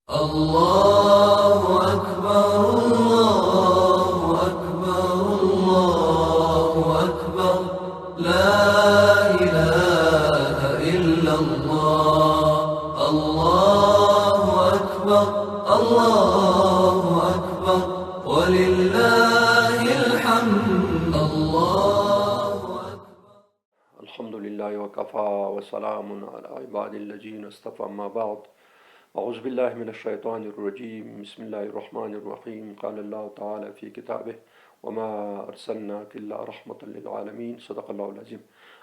الله أكبر الله أكبر الله أكبر لا إله إلا الله الله أكبر الله أكبر ولله الحمد الله أكبر. الحمد لله وكفى وسلام على عباد الذين اصطفى. أما بعد، أعوذ بالله من الشيطان الرجيم. بسم الله الرحمن الرحيم. قال الله تعالى في كتابه: وما أرسلناك إلا رحمة للعالمين. صدق الله العظيم.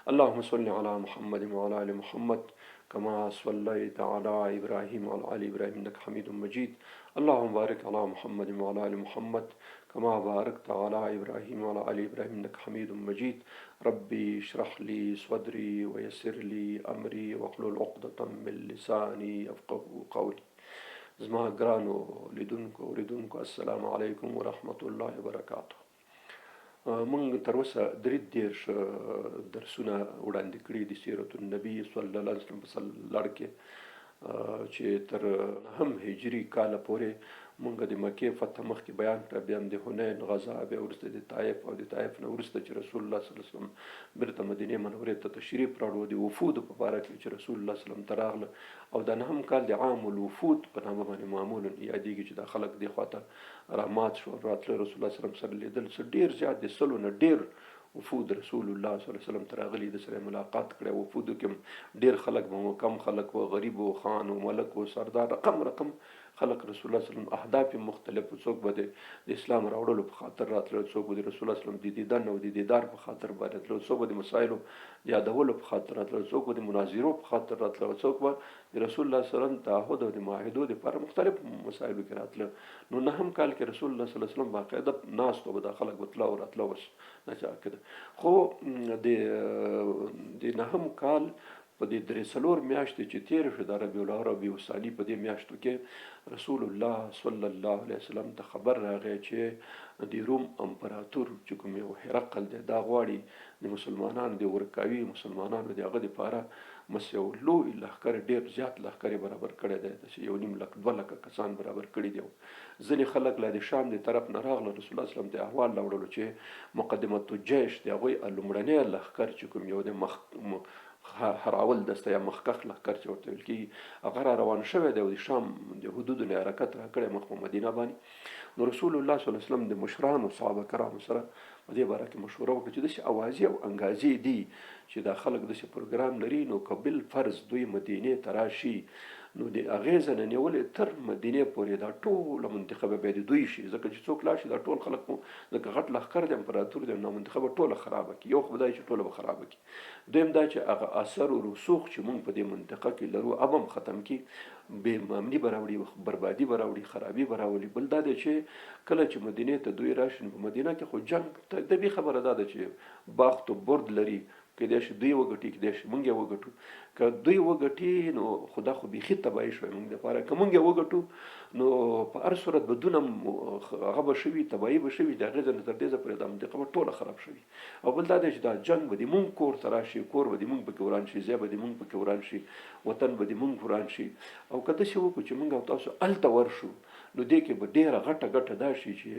اللهم صل على محمد وعلى آل محمد كما صليت على إبراهيم وعلى آل إبراهيم إنك حميد مجيد. اللهم بارك على محمد وعلى آل محمد كما باركت على إبراهيم وعلى آل إبراهيم إنك حميد مجيد. ربي اشرح لي صدري ويسر لي أمري واحلل عقدة من لساني يفقهوا قولي. زما ګرانو لیدونکو اوریدونکو، السلام علیکم ورحمت الله وبرکاته. موږ تر اوسه درې درسونه وړاندې کړي دي سیرت النبي صلی الله علیه وسلم په لړ کې چې تر 9 هجري کال پورې مونږ د مکې فتح مخکې بیان کړه، بیا د حنین غزا، بیا وروسته د طائف او د طائف نه وروسته چې رسول الله صلی الله علیه وسلم بیرته مدینې منورې ته تشریف راوړ، د وفودو په باره کې چې رسول الله صلی الله علیه وسلم ته راغله، او د 9 کال د عام الوفود په نامه باندې معمولا یادېږي چې دا خلک دې خواته رامات شول، راتله رسول الله صلی الله علیه وسلم سره لیدل. څه ډېر زیات د 100 نه ډېر وفود رسول الله صلی الله علیه وسلم ته راغلي، د سره ملاقات کړی. وفودو کې ډېر خلک به کم خلک و، غریب و، خان و، ملک و، سردار، رقم خلق رسول الله صلی الله علیه وسلم اهداف مختلف. څوک به د اسلام راوړلو په خاطر راتلل، څوک به د رسول الله صلی الله علیه وسلم د دیدن او د دیدار په خاطر باندې راتلل، څوک به د مسایلو یادولو په خاطر راتلل، څوک به د مناظرو په خاطر راتلل، څوک به د رسول الله صلی الله علیه وسلم تعهد او د معاهدو لپاره مختلف مسایلو کې راتلل. نو 9 کال کې رسول الله صلی الله علیه وسلم باقاعده ناست و، د خلک بتلا او راتلو بس نه چا کده. خو د 9 کال په دې 3 میاشتې چې تیر شو د ربیع العربی وصالي، په دې میاشتو کې رسول الله صلی الله علیه وسلم ته خبر راغی چې د روم امپراتور چې کوم یو هرقل دی، دا غواړي د مسلمانانو د ورکاوي مسلمانانو د هغه لپاره یو لوی لښکر، ډېر زیات لښکر برابر کړی دی، چې 1.5 لک 2 لکه کسان برابر کړي دي. ځینې خلک لا د شام د طرف نه راغله، رسول الله صلی الله علیه وسلم ته احوال راوړلو چې مقدمة الجيش د هغوی لومړنی لښکر چې کوم یو د هراول دسته یا مخکخ لښکر چې ورته ویل کېږي، هغه را روان شوی دی او د شام د حدودو نه حرکت را کړی مخ په مدینه باندې. نو رسول الله صلی الله علیه وسلم د مشرانو صحابه کرامو سره په دې باره کې مشوره وکړه چې داسې اوازې او انګازې دي چې دا خلک داسې پروګرام لري، نو که بالفرض دوی مدینې ته راشي، نو د هغې ځنه نیولې تر مدینې پورې دا ټوله منتخبه باید دوی شي، ځکه چې څوک لاړ شي دا ټول خلک مو ځکه غټ لښکر د امپراتور د نامنتخبه ټوله خرابه کړي. یو خدای چې ټوله به خرابه کړي، دویم دا چې هغه اثر او رسوخ چې مونږ په دې منطقه کې لرو اب هم ختم کړي، بې امني به راوړي، بربادي به راوړي، خرابي به راوړي. بل دا دی چې کله چې مدینې ته دوی راشي، په مدینه کې خو جنګ طبیعي خبره دا ده چې باخت و برد لري، کېدای شي دوی وګټي، کېدای شي موږ یې وګټو. که دوی وګټي نو خدا خو بیخي تباهي شوی موږ دپاره، که موږ یې وګټو نو په هر صورت بدون هغه به شوي، تباهي به شوي، د هغې ځای نه تر دې ځایه پورې دا منطقه به ټوله خراب شوي. او بل دا دی چې دا جنګ به د موږ کور ته راشي، کور به د موږ پکې وران شي، ځای به د موږ پکې وران شي، وطن به د موږ وران شي. او که داسې وکړو چې موږ او تاسو هلته ورشو، نو دې کې به ډېره غټه دا شي چې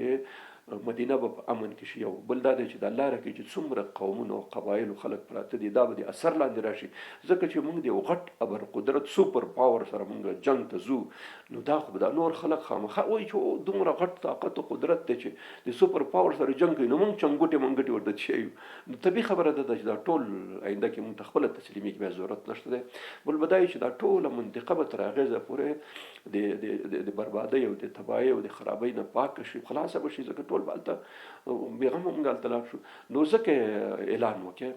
مدینه به په امن کې شي. یو بل دا دی چې د لاره کې چې څومره قومونو او قبایلو خلک پراته دي، دا به د اثر لاندې راشي، ځکه چې موږ د یو غټ ابر قدرت سوپر پاور سره موږ جنګ ته ځو. نو دا خو به دا نور خلک خامخا وایي چې دومره غټ طاقت او قدرت دی چې د سوپر پاور سره جنګ کوي، نو موږ چنګوټې منګټې ورته شي. نو طبیعي خبره ده چې دا ټول آینده کې موږ ته خپله تسلیمي کې بیا ضرورت نشته دی. بل به دا چې دا ټوله منطقه به تر هغې ځایه پورې د بربادۍ او د تباهۍ او د خرابۍ نه پاکه شي، خلاصه به شي، ځکه ټول به هلته بېغمه موږ هلته لاړ شو. نو ځکه اعلان وکړ.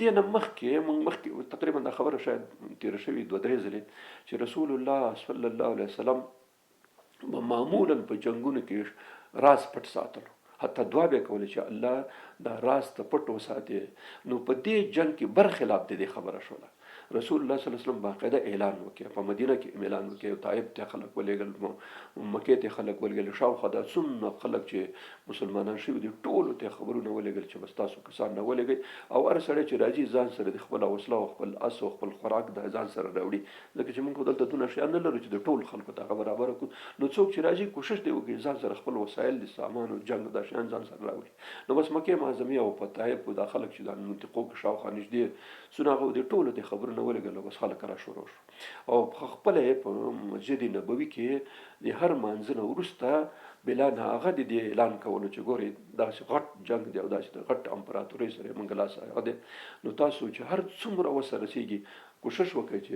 دې نه مخکې تقریبا دا خبره شاید تېره شوې 2-3 ځلې چې رسول الله صلی الله علیه وسلم به معمولا په جنګونو کې راز پټ ساتلو، حتی دعا به کولې چې الله دا راز ته پټ وساتي. نو په دې جنګ کې برخلاف د دې خبره شوله، رسول الله صلی الله علیه وسلم باقاعده اعلان وکړ، په مدینه کې اعلان وکړ، طائف ته خلک ولېږل، مکې ته خلک ولېږل، شاوخوا دا څومره خلک چې مسلمانان شوي دي ټولو ته خبرونه ولېږل چې بس تاسو کسان نه ولېږئ، او هر سړی چې راځي ځان سره د خپله وسله او خپل اس او خپل خوراک د ځان سره راوړي، ځکه چې موږ دلته دونه شیان نه لرو چې د ټول خلکو ته هغه برابره کړو. نو څوک چې راځي کوشش دی وکړي ځان سره خپل وسایل د سامان او جنګ دا شیان ځان سره راوړي. نو بس مکې معظمې او په طائف دا خلک چې د منطقو کې شاوخوا نږدې څونه هغه د ټولو ته خبرونه ولېږل، بس خلک را شروع شو او خپله یې په مسجد نبوي کې د هر مانځه نه وروسته بلال هغه د دې اعلان کولو چې ګورئ داسې غټ جنګ دی او داسې د غټ امپراتورۍ سره موږ لاس هغه دی، نو تاسو چې هر څومره وسه رسېږي کوشش وکړئ چې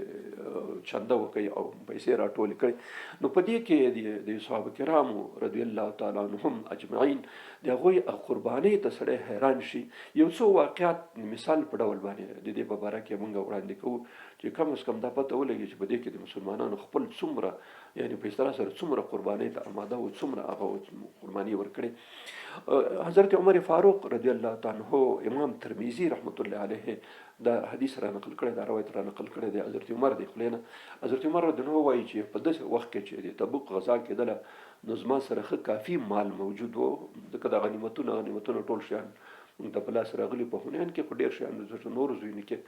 چنده وکړئ او پیسې راټولې کړئ. نو په دې کې د صحابه کرامو رضی الله تعالی عنهم اجمعین د هغوی قربانۍ ته سړی حیران شي. یو څو واقعات مثال په ډول باندې د دې په باره کې موږ وړاندې کوو چې کم از کم دا پته ولګي چې په دې کې د مسلمانانو خپل څومره یعنی په اصطلاح سره څومره قربانۍ ته آماده او څومره هغه قرباني ورکړي. حضرت عمر فاروق رضی الله تعالی عنه امام ترمذی رحمت الله علیه دا حدیث را نقل کړی، دا روایت را نقل کړی دی حضرت عمر دی خلینا. حضرت عمر رضی الله وایي چې په داسې وخت کې چې د تبوک غزا کېدله نو زما سره ښه کافي مال موجود و، ځکه دا غنیمتونه ټول شیان موږ ته په لاس راغلي، په هنیان کې خو ډېر شیان نور زوینه کې،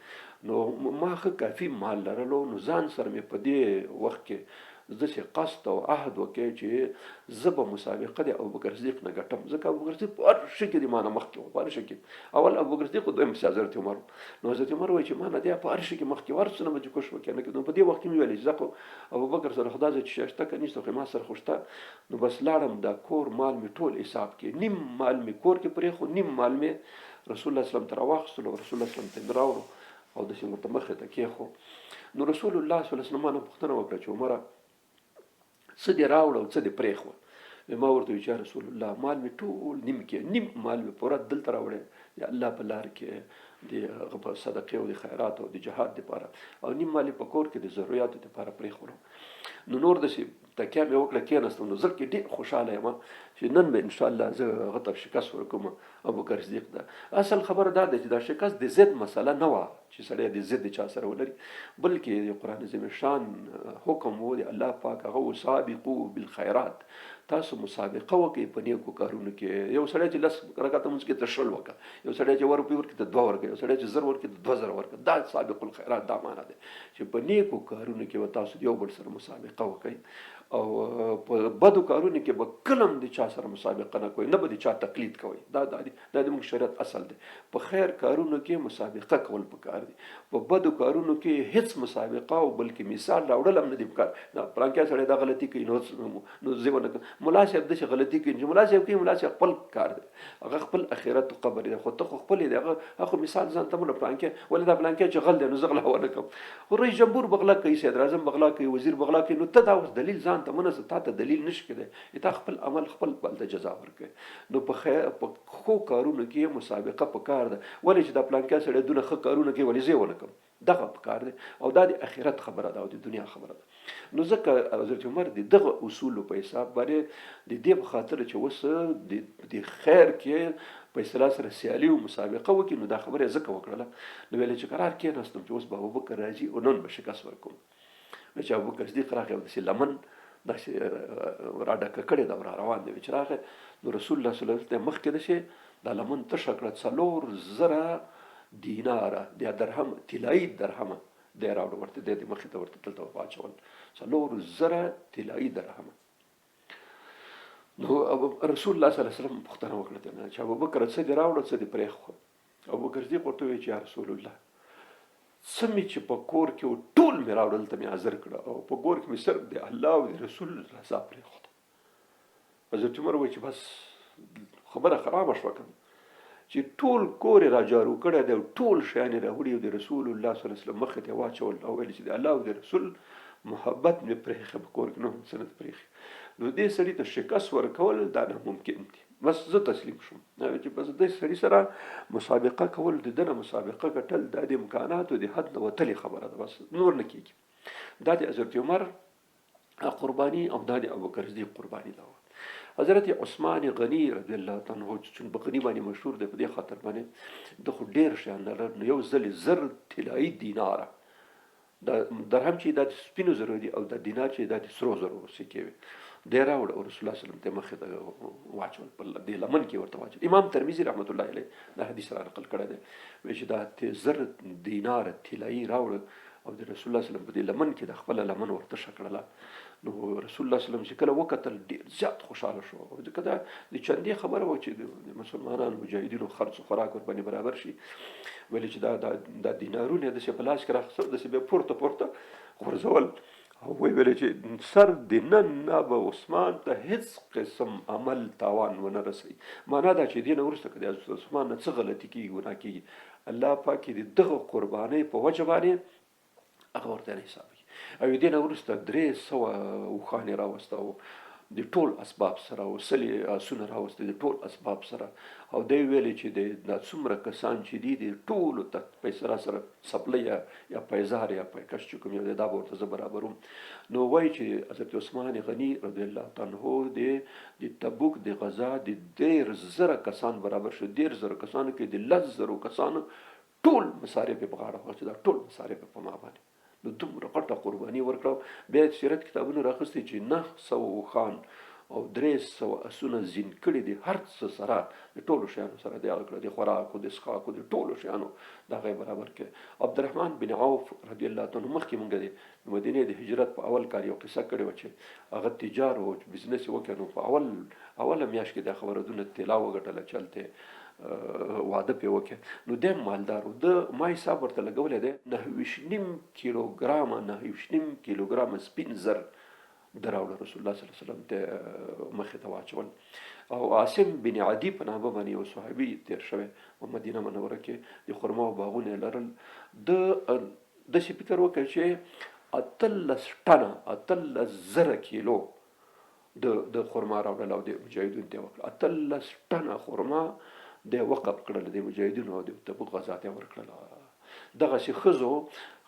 نو ما ښه کافي مال لرلو. نو ځان سره مې په دې وخت کې داسې قصد او عهد وکړ چې زه به مسابقه د ابوبکر صدیق نه ګټم، ځکه ابوبکر صدیق په هر شي کې د ما نه مخکې و، په هر شي کې اول ابوبکر صدیق دویم حضرت عمر. نو حضرت عمر وایي چې ما نه دی په هر شي کې مخکې ورڅ نه به چې کوښښ وکړي نه. نو په دې وخت کې مې ویل چې زه خو ابوبکر سره خدا چې شته که نشته خو ما سره خو شته. نو بس لاړم دا کور مال مې ټول حساب کې، نیم مال مې کور کې پرېښود، نیم مال مې رسول الله صلی الله علیه وسلم ته راواخیستلو، رسول الله صلی الله علیه وسلم ته مې راوړو او داسې ورته مخې ته کېښود. نو رسول الله صلی الله علیه وسلم نه پوښتنه وکړه چې عمره څه دې راوړه او څه دې پرېښوه؟ ما ورته ویل چې رسول الله مال مې ټول نیم کې، نیم مال مې پوره دلته راوړی د الله په لار کې د صدقې او د خیرات او د جهاد دپاره، او نیم مال په کور کې د ضرورتو دپاره پرېښولم. نو نور داسې تکیه مې وکړه کېناستم. نو زه کې ډېر خوشحاله یم چې نن به انشاءالله زه هغه ته شکست ورکوم ابوبکر صدیق ده. اصل خبره دا ده چې دا شکست د ضد مسله نه وه چې سړی د ضد چا سره ولري، بلکې د قرآن عظیم شان حکم و د الله پاک هغه سابقو بالخیرات، تاسو مسابقه وکړئ په نیکو کارونو کې. یو سړی چې 10 رکعته لمونځ کوي ته شل وکړه، یو سړی چې 1 روپۍ ورکړي ته 2 ورکړي، یو سړی چې 1000 ورکړي ته 2000 ورکړه. دا سابق الخیرات دا معنا ده چې په نیکو کارونو کې به تاسو یو بل سره مسابقه وکړئ، او په بدو کارونو کې به کلم د چا سره مسابقه نه کوئ، نه به د چا تقلید کوئ. دا د موږ شریعت اصل دی. په خیر کارونو کې مسابقه کول پکار دي، په بدو کارونو کې هیڅ مسابقه او بلکې مثال راوړل هم نه دي پکار. پلانکي سړی دا غلطي کوي نو زه ونه کوم، ملا صاحب داسې غلطي کوي چې ملا صاحب کوي، ملا صاحب خپل کار دی، هغه خپل اخرت او قبر دی، خو ته خو خپل دی، هغه مثال ځان ته مله پلانکي ولې دا پلانکي چې غل دی نو زه غلا ونه کوم. رئیس جمهور بغلا کوي، صدر اعظم بغلا کوي، وزیر بغلا کوي، نو ته دا اوس دلیل ځان ته منسه، تا ته دلیل نشي کېدی، تا خپل عمل خپل بل ته جزا ورکړي. نو په ښو کارونو کې مسابقه پکار ده. ولې چې دا پلانکي سړی دونه ښه کارونه کوي ولې زه ونه کوم؟ دغه پکار دی، او دا د اخرت خبره ده او د دنیا خبره ده. نو ځکه حضرت عمر د دغه اصولو په حساب باندې د دې په خاطر چې اوس د خیر کې په اصطلاح سره سیالي او مسابقه وکړي، نو دا خبره یې ځکه وکړله. نو ویل چې قرار کېناستم چې اوس به ابوبکر راځي او نن به شکست ورکوم. نو چې ابوبکر صدیق راغی او داسې لمن داسې را ډکه کړې ده او را روان دی چې راغی، نو رسول الله صلی الله علیه وسلم مخکې داسې دا لمن تشه کړه، 4,000 دیناره د درهم طلایي درهمه دی راوړه ورته، دی مخې ته ورته دلته واچول 4,000 طلایي درهمه. نو رسول الله صلی الله علیه وسلم پوښتنه وکړه چې ابوبکر څه دې راوړه څه دې پرېښوه؟ ابوبکر صدیق ورته وویل چې یا رسول الله څه مې چې په کور کې ټول مې راوړل ته مې حاضر کړه، او په کور کې مې صرف د الله او د رسول رضا پرېښوده. حضرت عمر وایي چې بس خبره خرابه شوه که چې ټول کور یې را جارو کړی دی او ټول شیان یې راوړي او د رسول الله صلی الله علیه وسلم مخې ته واچول او ویل چې د الله او د رسول محبت مې پرېښه په کور کې نو هم څه نه پرېښي. نو دې سړي ته شکست ورکول دا ناممکن دي. بس زه تسلیم شوم چې بس دې سړي سره مسابقه کول، د دنه مسابقه ګټل دا د امکاناتو د حد نه وتلې خبره ده، بس نور نه کېږي. دا د حضرت عمر قرباني او دا د ابوبکر صدیق قرباني ده. حضرت عثمان غنی رضی الله تعالی عنہ چې په غنی باندې مشهور دی، په دې خاطر باندې د خو ډېر شیان لرل. نو یو ځل 1000 طلایي دیناره دا درهم چې دا د سپینو زرو دي او د دینار چې دا د سرو زرو سکې وي دی راوړ او رسول الله صلی الله علیه وسلم ته مخې ته واچول په دې لمن کې ورته واچول. امام ترمذي رحمت الله علیه دا حدیث را نقل کړی دی وایي چې دا زر دینار طلایي راوړ او د رسول الله صلی الله علیه وسلم په دې لمن کې د خپل لمن ورته شکړله. نو رسول الله صلی الله علیه وسلم چې کله وکتل ډېر زیات خوشاله شو او ځکه دا د چندې خبره وه چې د مسلمانانو مجاهدینو خرڅ خوراک ورباندې برابر شي. ویلې چې دا دینارونه داسې په لاس کې راخستل داسې بیا پورته غورځول او ویلې چې سر د نن نه به عثمان ته هیڅ قسم عمل تاوان ونه رسوي. معنا دا چې دې نه وروسته که د حضرت عثمان نه څه غلطي کېږي ګناه کېږي الله پاک د دغه قربانۍ په وجه باندې هغه ورته نه حسابوي. او دې نه وروسته 300 اوښانې راوسته او د ټول اسباب سره او سلې آسونه راوسته د ټول اسباب سره او دی ویلې چې دا څومره کسان چې دي د ټولو ته پیسې را سره سپلی یا پیزار یا پیکش چې کوم یو دی دا به ورته زه برابروم. نو وایي چې حضرت عثمان غني رضی الله تعالی عنه د تبوک د غزا د 10,000 کسان برابر شو. 10,000 کسانو کې د 10,000 کسانو ټول مصارف په غاړه واخیستي دا ټول مصارف په ما باندې. نو دومره غټه قرباني ورکړه. بیا د سیرت کتابونه راخیستي چې 900 اوښان او 300 اسونه زین کړي دي هر څه سره د ټولو شیانو سره دی هغه کړه د خوراکو د څښاکو د ټولو شیانو دغه برابر کړي. عبدالرحمن بن عوف رضی الله تعالی عنه مخکې مونږ د مدینې د هجرت په اول کال یو قصه کړې وه چې هغه تجار و بزنس یې وکړ. نو په اوله میاشت کې دا خبره دونه طلا وګټله چلته واده پې وکړ. نو دی مالدار و د ما حساب ورته لګولی دی 9.5 کیلوګرامه سپین زر د راوړه رسول الله صلی الله علیه وسلم ته مخې ته واچول. او عاصم بن عدي په نامه باندې یو صحابي تېر شوی په مدینه منوره کې د خرما او باغونه یې لرل. داسې فکر وکړ چې 18,000 کیلو د خرما راوړل او د مجاهدینو ته وکړل. 18 ټنه خرما د وقف کړل د مجاهدینو او د تبوک غزا ته ورکړل. دغسې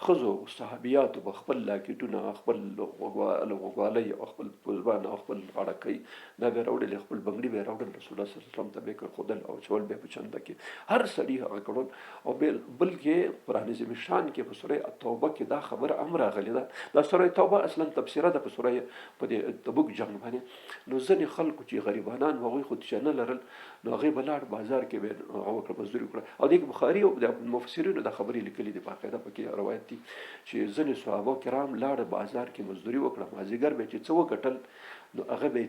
ښځو صحابیاتو به خپل لاکېټونه خپل غوږوالۍ او خپل پوزبان او خپل غاړکۍ دا به یې راوړلې خپل بنګړي به یې راوړل رسول الله صلی الله علیه وسلم ته به یې ښودل او چول به یې په چنده کې هر سړي هغه کړل. او بلکې قرآن عظیم شان کې په سوره توبه کې دا خبره هم راغلې ده. دا سوره توبه اصلا تفسیره ده په سوره په دې تبوک جنګ باندې. نو ځینې خلکو چې غریبانان هغوی خو چې نه لرل نو هغوی به لاړ بازار کې به هغه وکړه مزدوري وکړه. او دې بخاري او د مفسرینو دا خبرې لیکلي دي باقاعده پکې روایت دي چې ځینې صحابه کرام لاړ بازار کې مزدوري وکړه مازدیګر به چې څه وګټل نو هغه به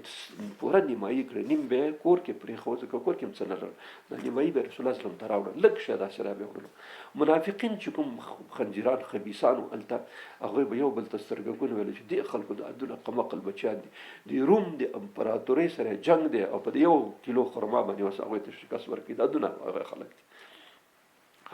پوره نیمایي کړه نیم به کور کې پرېښود ځکه کور کې هم څه نه لرل دا نیمایي به رسول الله صلی الله علیه وسلم ته راوړل لږ شی داسې را به وړلو. منافقین چې کوم خنجران خبیثانو هلته هغوی به یو بل ته سترګکونه ویل چې دې خلکو د عدل قمقل بچیان دي د روم د امپراتورۍ سره جنګ دی او په 1 کیلو خرما باندې اوس هغوی ته شکست ورکړي دا دونه هغه خلک دي.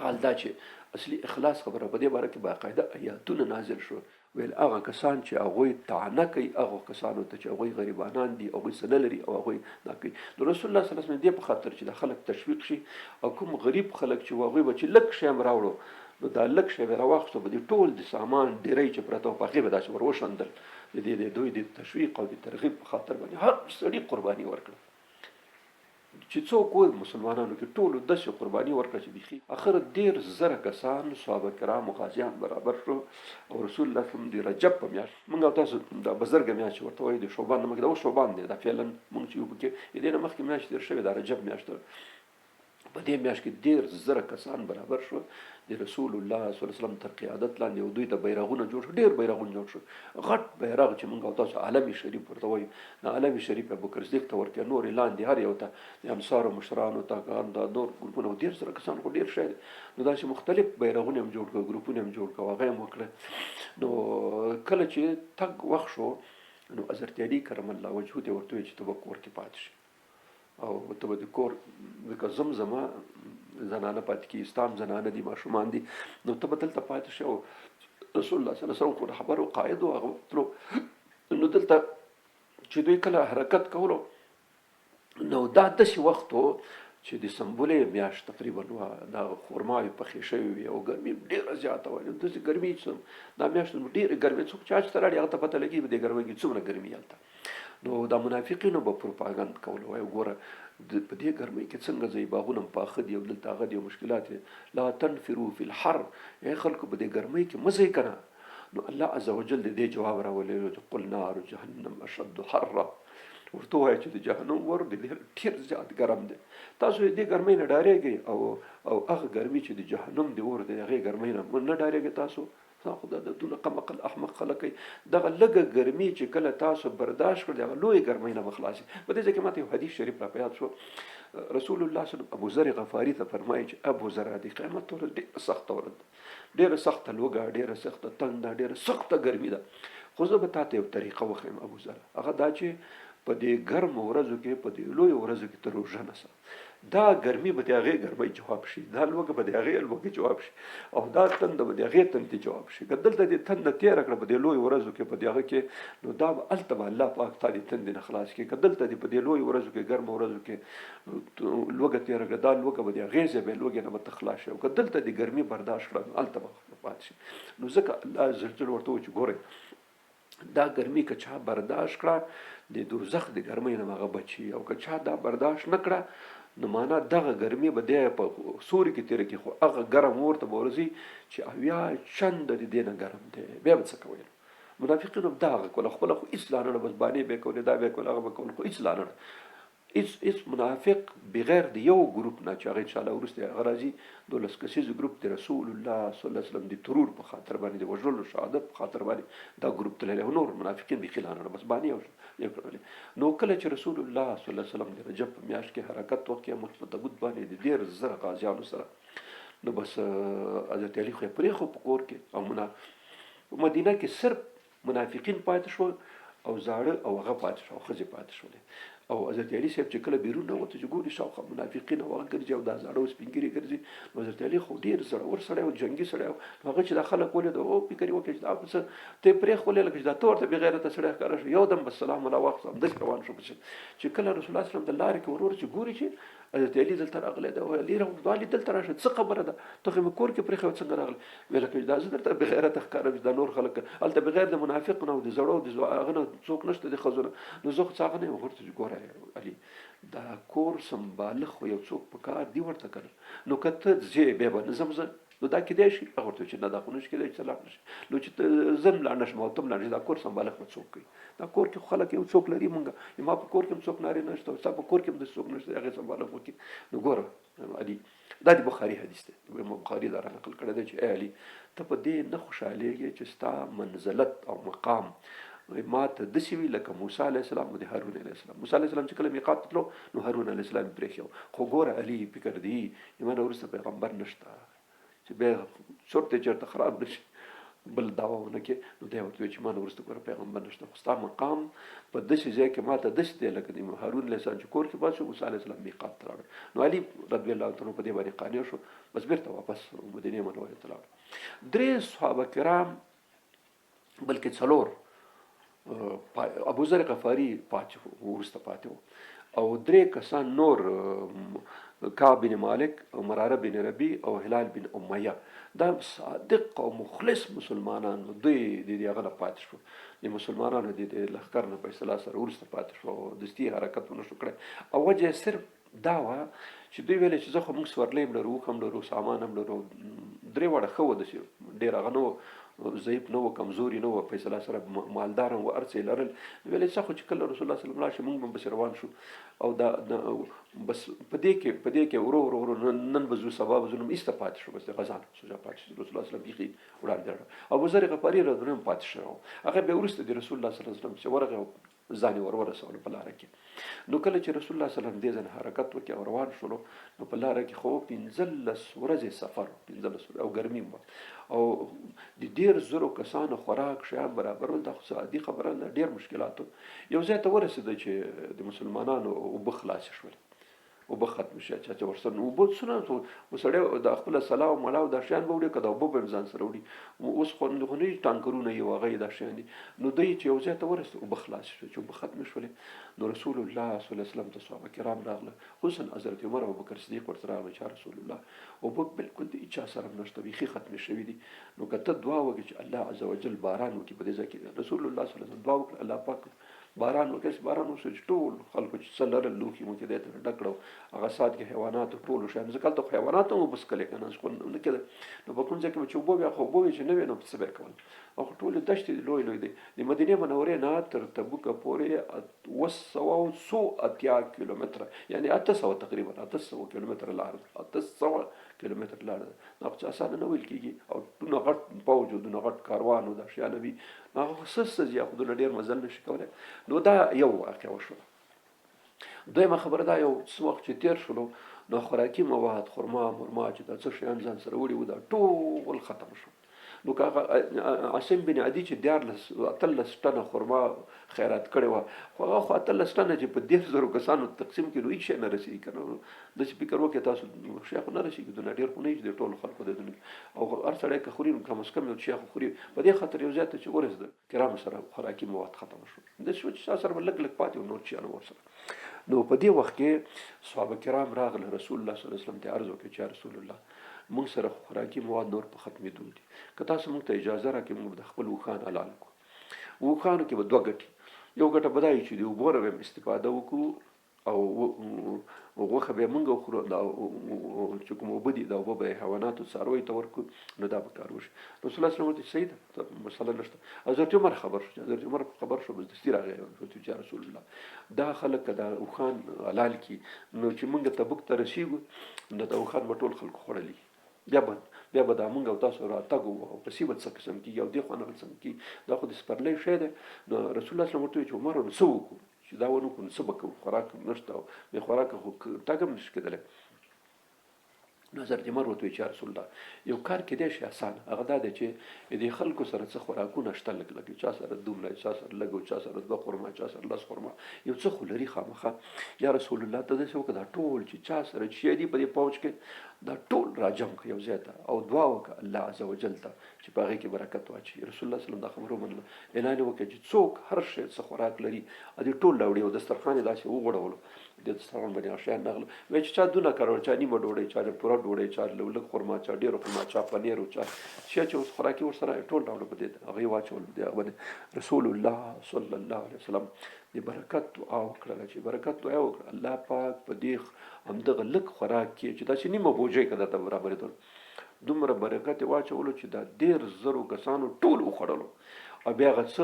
حال دا چې اصلي اخلاص خبره په دې باره کې باقاعده آیاتونه نازل شو ویل هغه کسان چې هغوی طعنه کوي هغو کسانو ته چې هغوی غریبانان دي هغوی څه نه لري او هغوی دا کوي. نو رسول الله صلی الله علیه وسلم دې په خاطر چې د خلک تشویق شي او کوم غریب خلک چې هغوی به چې لږ شی هم راوړو نو دا لږ شی به راواخیستو به د ټول د سامان ډیری چې پرته وه په هغې به داسې ور وشندل. د دوی د تشویق او د ترغیب په خاطر باندې هر سړي قرباني ورکړه چې څوک وایي مسلمانانو کې ټولو داسې قرباني ورکړه چې بیخي اخر 10,000 کسان صحابه کرام غازیان برابر شو. او رسول الله صلی الله علیه وسلم د رجب په میاشت موږ او تاسو د بزرګه میاشت ورته وایي د شوبان نه مخکې دا اوس شوبان دی دا فعلا موږ چې یو پکې د دې نه مخکې میاشت تېر شوې دا رجب میاشت په دې میاشت کې 10,000 کسان برابر شو د رسول الله صلی الله علیه وسلم تر قیادت لاندې او دوی ته بیرغونه جوړ شو ډېر بیرغونه جوړ شو غټ بیرغ چې موږ او تاسو عالمي شریف ورته وایو د عالمي شریف ابوبکر صدیق ته ورکړه نورې لاندې هر یو ته د امصارو مشرانو ته دا نور ګروپونه 10,000 کسان خو ډېر شی دی. نو داسې مختلف بیرغونه هم جوړ کړه ګروپونه هم جوړ کړه هغه هم وکړه. نو کله چې تګ وخت شو نو حضرت علي کرم الله وجهه ته ورته وایي چې ته به کور کې پاتې شي او ته به د کور ځکه زمزمه زنانه پاتې کېږي ستا هم زنانه دي ماشومان دي نو ته به دلته پاتې شي. او رسول الله صلی الله علیه وسلم خو د خبرو قاید و هغه تلو نو دلته چې دوی کله حرکت کولو نو دا داسې وخت و چې د سنبلې میاشت تقریبا وه دا خرماوې پخې شوې وې او ګرمي ډېره زیاته وه داسې ګرمي چې دا میاشت ډېرې ګرمي څوک چې حج ته لاړې هغه ته پته لګي په دې ګرمۍ کې څومره ګرمي هلته. نو دا منافقینو به پروپاګند کولو وایي ګوره په دې ګرمۍ کې څنګه ځئ باغونه هم پاخه دي او دلته هغه دي او مشکلات دي لا تنفروا فی الحر ای خلکو په دې ګرمۍ کې مه ځئ که نه نو الله عزوجل د دې جواب راولېږي چې قل نار جهنم اشد حرا، ورته وایي چې د جهنم اور ډېر زیات ګرم دی، تاسو دې ګرمۍ نه ډارېږئ او هغه ګرمي چې د جهنم د اور دی هغې ګرمۍ نه نه ډارېږئ تاسو. خو دا دونه کم عقل احمق خلک کوي، دغه لږه ګرمي چې کله تاسو برداشت کړئ هغه لویې ګرمۍ نه به خلاصي. په دې ځای کې ماته یو حدیث شریف را په یاد شو، رسول الله صلی الله علیه وسلم ابو ذر غفاري ته فرمایي چې ابو ذر د قیامت ورځ ډېره سخته ورځ ده، ډېره سخته لوږه، ډېره سخته تنده، ډېره سخته ګرمي ده. خو زه به تا ته یو طریقه وښیم ابو ذر، هغه دا چې په دې ګرمو ورځو کې په دې لویو ورځو کې ته روژه نیسه، دا ګرمي به د هغې ګرمۍ جواب شي، دا لوږه به د هغې لوږې جواب شي، او دا تنده به د هغې تندې جواب شي. که دلته دې تنده تېره کړه په دې لویو ورځو کې په دې هغه کې، نو دا به هلته به الله پاک تا دې تندې نه خلاص کړي. که دلته دې په دې لویو ورځو کې ګرمو ورځو کې لوږه تېره کړه، دا لوږه به د هغې ځای به لوږې نه به ته خلاص شي، او که دلته دې ګرمي برداشت کړه نو هلته به پاتې شي. نو ځکه الله عز وجل ورته وایي چې ګورئ دا ګرمي که چا برداشت کړه د دوزخ د ګرمۍ نه هغه بچي، او که چا دا برداشت نه کړه نو معنا دغه ګرمي به دی په سوري کې تېره کړي، خو هغه ګرم اور ته به ورځي چې 80 چنده د دې نه ګرم دی. بیا به څه کوئ؟ منافقینو به دا هغه کوله، خپله خو هېڅ لا نه بس بانې به یې کولې، دا به یې کول، هغه به کول، خو هېڅ لا نه هېڅ منافق بغیر د یو ګروپ نه چې هغه انشاءالله وروسته هغه راځي 12 کسیز ګروپ د رسول الله صلی الله علیه وسلم د ترور په خاطر باندې د وژلو شهادت په خاطر باندې دا ګروپ تللی، نور منافقین بیخي لا نه بس بانې یې کړلې. نو کله چې رسول الله صلی الله علیه وسلم د رجب په میاشت کې حرکت وکړي مخ په تبوت باندې د 10,000 غازیانو سره، نو بس حضرت علي خو یې پرېښو په کور کې، او په مدینه کې صرف منافقین پاتې شول او زاړه او هغه پاتې شو، ښځې پاتې شولې. او حضرت علي صاحب چې کله بیرون راووته چې ګوري شاوخوا منافقین او هغه ګرځي او دا زاړه او سپین ږیري ګرځي، نو حضرت علي خو ډېر زړور سړی او جنګي سړی و، هغه چې دا خلک ولید او فکر یې وکړ چې دا څه ته یې پرېښولې لکه چې دا ته ورته بېغیرته سړی ښکاره شو، یو دم به سلام الله واخیست همداسې روان شو. چې کله رسول الله صلی الله علیه وسلم د لارې کې ورور چې ګوري چې حضرت علي دلته راغلی دی، علي علي دلته راشه څه خبره ده، ته خو مې کور کې پرېښی وه څنګه راغلی؟ ویې لکه دا زه درته بېغیرته ښکارم چې دا نور خلک هلته بغیر د منافق نه او د زړو د هغه نه څوک نشته د ښځو نه، نو زه خو څه هغه نه یم. ورته چې ګوره علي دا کور سمباله خو یو څوک په کار دی ورته که نو که ته ځې بیا به نه ځم زه، نو دا کېدای شي؟ هغه ورته چې نه دا خو نشي کېدای چې لاړ نه شي، نو چې زه هم لاړ نه شم او ته هم لاړ نه شې، دا کور سمبالښت به څوک کوي؟ دا کور کې خلک یو څوک لري، مونږ ما په کور کې هم څوک نارینه نشته او ستا په کور کې هم داسې څوک نشته هغې سمبالښت وکړي. نو ګوره علي دا د بخاري حدیث دی، بخاري دا را نقل کړی دی چې ای علي ته په دې نه خوشحالېږې چې ستا منزلت او مقام ما ته داسې وي لکه موسی علیه السلام او د هارون علیه السلام. موسی علیه السلام چې کله میقات ته تلو نو هارون علیه السلام یې پرېښی و، خو ګوره علي فکر دی ایمان وروسته پیغمبر نشته چې بیا صورت یې چېرته خراب نه شي بل دعوه ونه کړې، نو دی ورته وایي چې ما نه وروسته ګوره پیغمبر نشته، خو ستا مقام په داسې ځای کې ما ته داسې دی لکه د هارون علیه السلام چې کور کې پات شو، موسی علیه السلام میقات ته لاړ. نو علي رضی الله عنه په دې باندې قانع شو، بس بېرته واپس مدینې منورې ته لاړ. 3 صحابه کرام بلکې 4 ابو ذر غفاري وروسته پاتې و، او 3 کسان نور کعب بن مالک او مراره بن ربی او هلال بن امیه، دا صادق او مخلص مسلمانان دوی د هغه نه پاتې شو، د مسلمانانو د لښکر نه په اصطلاح سره وروسته پاتې شو او دستي حرکت ونه شو کړی. او وجه صرف دا وه چې دوی ویلې چې زه خو موږ سورلۍ هم لرو، اوښ هم لرو، سامان هم لرو، 3 واړه ښه وه، داسې ډېر هغه نه وه، ضعیف نه و، کمزوري نه و، په اصطلاح سره مالدار هم و، هر څه یې لرل. ویلې څه خو چې کله رسول الله صلی الله علیه وسلم لاړ شي موږ به پسې روان شو، او دا بس په دې کې ورو ورو نن به ځو سبا به ځو، نو ایسته پاتې شو، بس د غزا نه سوجا پاتې شو، رسول الله صلی الله علیه وسلم بیخي وړاندې راغی. ابو ذر غفاري رضی الله عنه پاتې شوی و، هغه بیا وروسته د رسول الله صلی الله علیه وسلم چې ورغی ځان یې ورسولو په لاره کې. نو کله چې رسول الله صلی الله علیه وسلم دې ځای حرکت وکړي او روان شولو، نو په لاره کې خو 15 ورځې سفر، 15 او ګرمي وه، او د 10,000 کسانو خوراک شیان برابرول دا خو عادي خبره نه، ډېر مشکلاتو. یو ځای ته ورسېده چې د مسلمانانو اوبه خلاصې شولې، اوبه ختم شي، چې ورسره اوبه څونه سړی د خپله سلا او ملا او دا شیان به وړي، که دا اوبه به ځان سره وړي، اوس خو نه ټانکرونه یې هغه یې دا شیان دي. نو دوی چې یو ځای ته ورسېده اوبه خلاصې شوې، چې اوبه ختمې شولې، نو رسول الله صلی الله علیه وسلم ته صحابه کرام راغله، خصوصا حضرت عمر او ابوبکر صدیق ورته راغله چې رسول الله اوبه بالکل د هېچا سره نشته، بیخي ختمې شوي دي، نو که ته دعا وکړې چې الله عز وجل باران وکړي په دې ځای کې. رسول الله صلی الله علیه وسلم دعا وکړه، الله پاک باران وکړ باران وشو چې ټول خلکو چې څه لرل لوښي مو کې دی ته ډک کړو هغه سات کې حیواناتو ټولو شیانو ځکه هلته خو حیوانات هم اوبه څښلې که نه څښل نه کېده نو په کوم ځای کې به چې اوبه وي خو اوبه وي چې نه وي نو څه به یې کول او ټولې دښتې لوی لوی دی د مدینې منورې نه تر تبوکه پورې 880 کیلومتره یعنی 800 تقریبا 800 کیلومتره لار 800 کیلومتر لار ده نو چې اسانه نه ویل کېږي او دونه غټ پوځ او دونه غټ کاروان او دا شیانه وي هغه څه ځي خو دونه ډېر مزل نشي کولی نو دا یو واقعه وشوه دویمه خبره دا یو څه وخت چې تېر شولو نو خوراکي مواد خرما مرما چې دا څه شیان ځان سره وړي وو دا ټول ختم شو نو که هغه عاصم بن عدي چې 18 ټنه خرما خیرات کړې وه خو هغه خو 18 ټنه چې په 10,000 کسانو تقسیم کړي نو هېڅ شی نه رسېږي که نه داسې فکر وکړئ تاسو شی خو نه رسېږي دونه ډېر خو نه چې د ټولو خلکو د دنیا او هر سړی که خوري نو کم از کم یو شی خو خوري په دې خاطر یو ځای ته چې ورسېده کرامو سره خوراکي مواد ختم شو داسې شو چې چا سره به لږ لږ پاتې وو نور شیان ورسره نو په دې وخت کې صحابه کرام راغله رسول الله صلی الله علیه وسلم ته عرض وکړ چې رسول الله موږ سره خوراکي مواد نور په ختمېدو دي که تاسو موږ ته اجازه راکړئ موږ د خپل اوښان حلال کړو اوښانو کې به دوه ګټې یو ګټه به دا وي چې د اوبو نه به هم استفاده وکړو او غوښه به یې موږ وخورو دا چې کوم اوبه دي دا اوبه به یې حیواناتو څارویو ته ورکړو نو دا به کار وشي رسول الله صلی الله علیه وسلم صحیح ده مسله نشته حضرت عمر خبر شو حضرت عمر خبر شو بس دستي راغی چې رسول الله دا خلک که دا اوښان حلال کړي نو چې موږ تبوک ته رسېږو نو دا اوښان به ټول خلکو خوړلي بیا به دا موږ او تاسو راتګ او پسې به څه قسم کېږي او دې خوا نه به څه کېږي دا خو د سپرلی شی دی نو رسول الله صلی الله علیه وسلم ورته وویل چې عمر نو څه وکړو چې دا ونه کړو نو څه به کوو خوراک نشته او بې خوراکه خو تګ هم نشي کېدلی نو حضرت عمر ورته وویل چې رسول الله یو کار کېدی شي اسانه هغه دا دی چې د خلکو سره څه خوراکونه شته لږ لږ چا سره دومره چا سره لږ او چا سره 2 خرما چا سره 10 خرما یو څه خو لري خامخا یا رسول الله ته داسې وکړه دا ټول چې چا سره چې دي په دې پوځ کې دا ټول راجم کړي یو ځای ته او دعا وکړه الله عز وجل ته چې په هغې کې برکت واچوي رسول الله صلی الله علیه وسلم دا خبره ومنله اعلان یې وکړه چې څوک هر شی څه خوراک لري دې ټول راوړي او دسترخوان یې داسې وغوړولو د دسترخوان باندې هغه شیان راغله وایي چې چا دونه کارول چا نیمه ډوډۍ چا پوره ډوډۍ چا لږ خرما چا ډېره خرما چا پنیر او چا شی چې اوس خوراکي ورسره ټول راوړه په دې هغه یې واچول د هغه باندې رسول الله صلی الله علیه وسلم د برکت دعا وکړله چې برکت دعا وکړه الله پاک په دې همدغه لږ خوراک کې چې داسې نیمه بوجۍ که درته برابرېدل دومره برکت یې واچولو چې دا 10,000 کسانو ټول وخوړلو او بیا هغه څه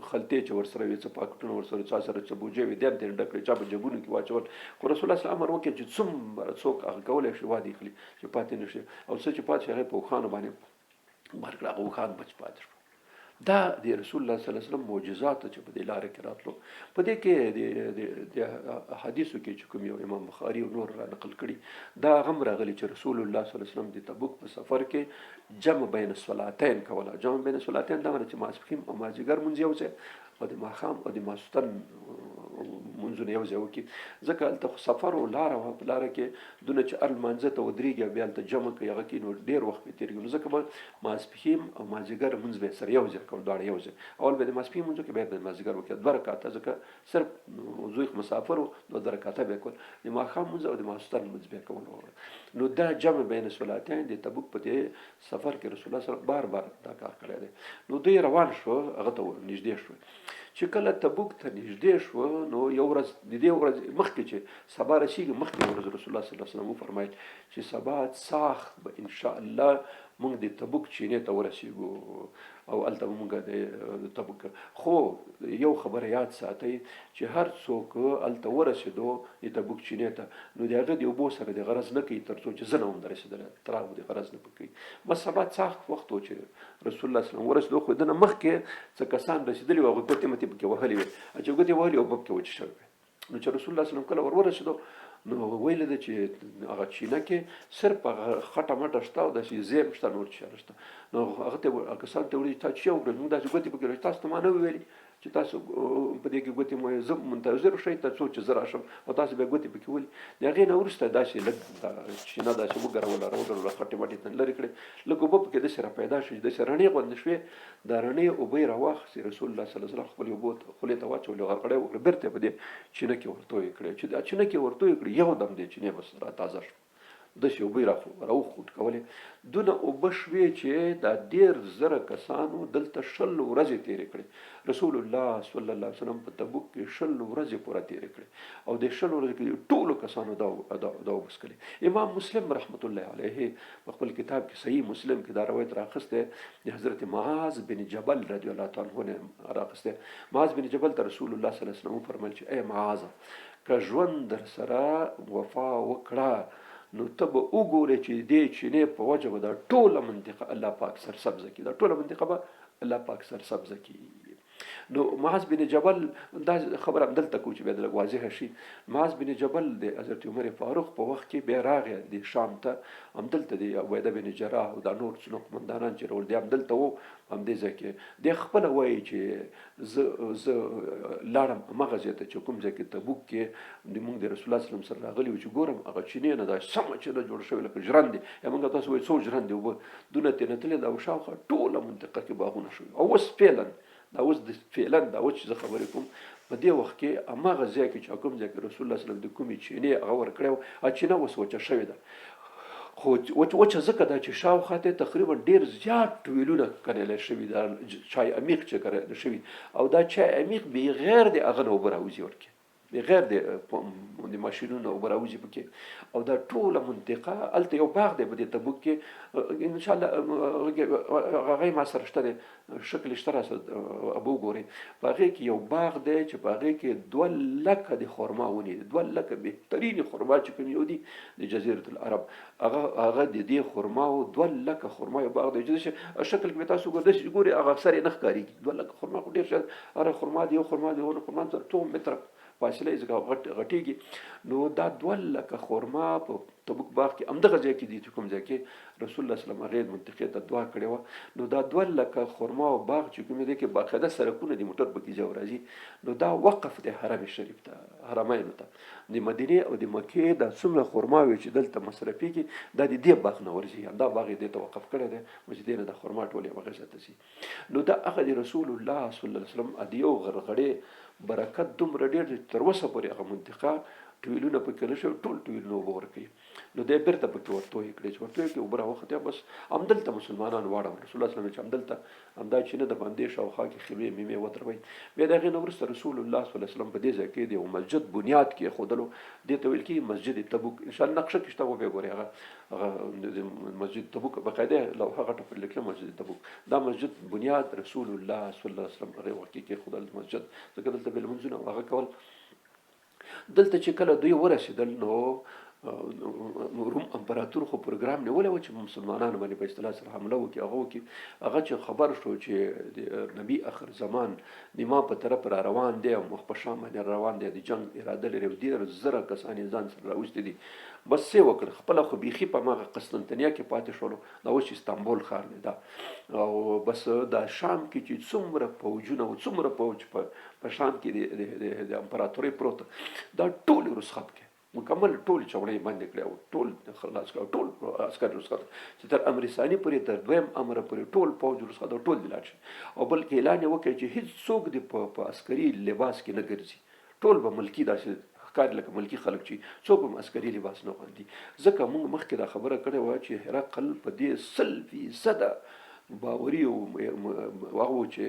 خلطې چې ورسره وي څه پاکټونه ورسره چا سره څه بوجۍ وي دی هم ترې ډک کړي چا په جېبونو کې واچول خو رسول الله صلی الله علیه وسلم امر وکړي چې څومره څوک هغه کولی شي وادي خلي چې پاتې نه شي او څه چې پاتې شي هغه په اوښانو باندې مار کړه هغه اوښان بچ پاتې شو دا د رسول الله صلی الله علیه وسلم معجزات چې په دې لاره کې راتلو په دې کې د حدیثو کې چې کوم یو امام بخاري او نور را نقل کړي دا هم راغلي چې رسول الله صلی الله علیه وسلم د تبوک په سفر کې جمع بین الصلاتین کوله جمع بین الصلاتین دا معنی چې ماسپښین او مازدیګر مونځ یو ځای او د ماښام او د ماسخوتن منځونه یو ځای وکړي ځکه هلته خو سفر او لاره وه په لاره کې دونه چې هر لمانځه ته ودرېږي او بیا هلته جمع کوي هغه کې نو ډېر وخت به تېرېږي نو ځکه به ماسپښین او مازدیګر مونځ به یې سره یو ځای کول دواړه یو ځای اول به د ماسپښین مونځ وکړي بیا به د مازدیګر وکړي 2 رکعته ځکه صرف زوی مسافر و 2 رکعته به یې کول د ماښام مونځ او د ماسخوتن مونځ به یې کول نو دا جمع بین الصلاتین د تبوک په دې سفر کې رسول الله سره بار بار دا کار کړی دی نو دوی روان شو هغه ته نږدې شو چې کله تبوک ته نږدې شو نو یو ورځ د دې ورځ مخکې چې سبا رسېږي مخکې ورځ رسول الله صلی الله علیه وسلم وفرمایل چې سبا ساخت به انشاءالله موږ د تبوک چینې ته ورسېږو او هلته به موږ د تبوک خو یو خبره یاد ساتئ چې هر څوک هلته ورسېدو د تبوک چینې ته نو د هغه د اوبو سره د غرض نه کوي تر څو چې زه نه هم رسېدلی تر هغه د غرض نه کوي بس سبا ساخت وخت و چې رسول الله صلی الله علیه وسلم ورسېدو خو دنه مخکې څه کسان رسېدلي وو هغوی ګوتې متې پکې وهلې وې چې ګوتې وهلې او اوبه پکې وچې شوې وې نو چې رسول الله صلی الله علیه وسلم کله ورسېدو نو ویل ده چې هغه چینه کې صرف هغه خټه مټه شته او داسې زیب شته نور څه نشته نو هغه ته کسان ته ویل تا چې وکړل موږ داسې ګوتې پکې تاسو ته ما نه ویلي چې تاسو په دې کې ګوتې مو زه منتظر شئ تر څو چې زه راشم او تاسو بیا ګوتې پکې ولي د هغې نه وروسته داسې لږ چینه داسې وګروله راوګروله خټې مټې ته لرې کړې لږ اوبه پکې داسې را پیدا شوې داسې رڼې غوندې شوې دا رڼې اوبه یې راواخیستې رسول الله صلی الله علیه وسلم خپلې اوبو خولې ته واچولې غرغړه یې وکړه بېرته په دې چینه کې ورتوی کړې چې دا چینه کې ورتوی کړې یو دم دې چینې بس را تازه شو داسې اوبه یې راوخوټ کولې دونه اوبه شوې چې دا 10,000 کسانو دلته 20 ورځې تېرې کړې رسول الله صلی الله علیه وسلم په تبوک کې 20 ورځې پوره تېرې کړې او د 20 ورځې کې ټولو کسانو دا اوبه څښلې امام مسلم رحمت الله علیه په خپل کتاب کې صحیح مسلم کې دا روایت راخسته د حضرت معاذ بن جبل رضی الله تعالی عنہ راخسته معاذ بن جبل ته رسول الله صلی الله علیه وسلم فرمایل چې اے معاذ که ژوند در سره وفا وکړه نو ته به وګورې چې دې چینې په وجه به دا ټوله منطقه الله پاک سرسبزه کړي دا ټوله منطقه به الله پاک سرسبزه کړي نو معاذ بن جبل دا خبر هم دلته کو چې بیا د واضح شي معاذ بن جبل د حضرت عمر فاروق په وخت کې بیا راغی د شام ته هم دلته د عبیده بن جراح او د نور څو قومندانان چې رول دی هم دلته وو هم دې ځکه د خپل وایي چې ز لاړم هغه ځای ته چې کوم ځای کې تبوک کې د موږ د رسول الله صلی الله علیه وسلم سره راغلی چې ګورم هغه چینې نه دا سم چې نه جوړ شوی لکه ژرندې یا موږ تاسو وایي څو ژرندې اوبه دونه ترې نتلې دا شاوخوا ټوله منطقه کې باغونه شوي او اوس فعلا دا اوس د فعلا دا اوس چې زه خبرې کوم په دې وخت کې هماغه ځای کې چې کوم ځای کې رسول الله صلی الله علیه وسلم د کومې چینې هغه ورکړی وو چینه اوس وچه شوې ده خو وچه ځکه ده چې شاوخوا ته تقریبا ډېر زیات ټویلونه کرلی شوي دا چای عمیق چې کرلی شوي او دا چای عمیق بغیر د هغه نه اوبه راوځي ورکې بغیر د ماشینونو اوبه راوځي پکې او دا ټوله منطقه هلته یو باغ دی په دې تبوک کې انشاءالله هغه ما سره شته دی شکل شته راسه ابو ګورئ په هغې کې یو باغ دی چې په هغې کې 2 لکه د خرما ونې دي 2 لکه بهترینې خرما چې کوم یو دي د جزیرة العرب هغه د دې خرماو 2 لکه خرما یو باغ دی چې شکل کې تاسو ګورئ هغه اکثر یې نه ښکارېږي 2 لکه خرما خو ډېر ښه هره خرما دی یو خرما دی یو خرما سره 2 متره فاصله یې غټېږي نو دا 2 لکه خرما په تبوک باغ کې همدغه ځای کې دي چې کوم ځای کې رسول الله صلی الله علیه وسلم منطقې ته دعا کړې وه نو دا 2 لکه خرما او باغ چې کوم دی کې باقاعده سړکونه دي موټر پکې ځو راځي نو دا وقف دی حرم شریف ته حرمینو ته د مدینې او د مکې دا څومره خرماوې چې دلته مصرفېږي دا د دې باغ نه ورځي دا باغ یې دې ته وقف کړی دی چې دې نه د خرما ټولې هغه ځای ته ځي نو دا هغه د رسول الله صلی الله علیه وسلم د یو غرغړې برکت دومره ډېر تر اوسه پورې هغه منطقه ټویلونه پکې نه شوي ټول ټویلونه اوبه ورکوي نو دی بیرته پکې ورتوی کړی چې ورتوی کړي اوبه راوختیا بس همدلته مسلمانان واړول رسول الله صلی الله علیه وسلم چې همدلته همدا چینه د باندې شاوخوا کې خیمې میمې ودروي بیا د هغې نه وروسته رسول الله صلی الله علیه وسلم په دې ځای کې د یو مسجد بنیاد کې ایښودلو دې ته ویل کېږي مسجد تبوک انشاءالله نقشه کې شته وبیا ګورئ هغه مسجد تبوک باقاعده لوحه غټه پرې لیکلې مسجد تبوک دا مسجد بنیاد رسول الله صلی الله علیه وسلم هغې وخت کې کېښودل مسجد ځکه دلته به لمونځونه هغه کول دلته چې کله دوی ورسېدل نو روم امپراتور خو پروګرام نیولی و چې مسلمانانو باندې په اصطلاح سره حمله وکړي هغه وکړي هغه چې خبر شو چې د نبي آخر زمان د ما په طرف را روان دی او مخ په شام باندې روان دی د جنگ اراده لري او 10,000 کسان یې ځان سره راوستي دي بس څه وکړه خپله خو بیخي په هماغه قسطنطنیه کې پاتې شولو دا اوس استانبول ښار دی دا او بس دا شام کې چې څومره پوجونه او څومره پوج په شام کې د امپراتورۍ پروت دا ټول رسخت کې مکمل ټول چوړې باندې کړی او ټول خلاص کړ ټول عسکر رسخت چې تر امر ثاني پورې تر دویم امر پورې ټول پوج رسخت او ټول لاړ شي او بلکې اعلان یې وکړ چې هیڅ څوک د په عسکري لباس کې نه ګرځي ټول به ملکی داسې ښکاري لکه ملکی خلک چې څوک هم عسکري لباس نه غوندي ځکه موږ مخکې دا خبره کړې وه چې هرقل په دې 100% باوري هغه و چې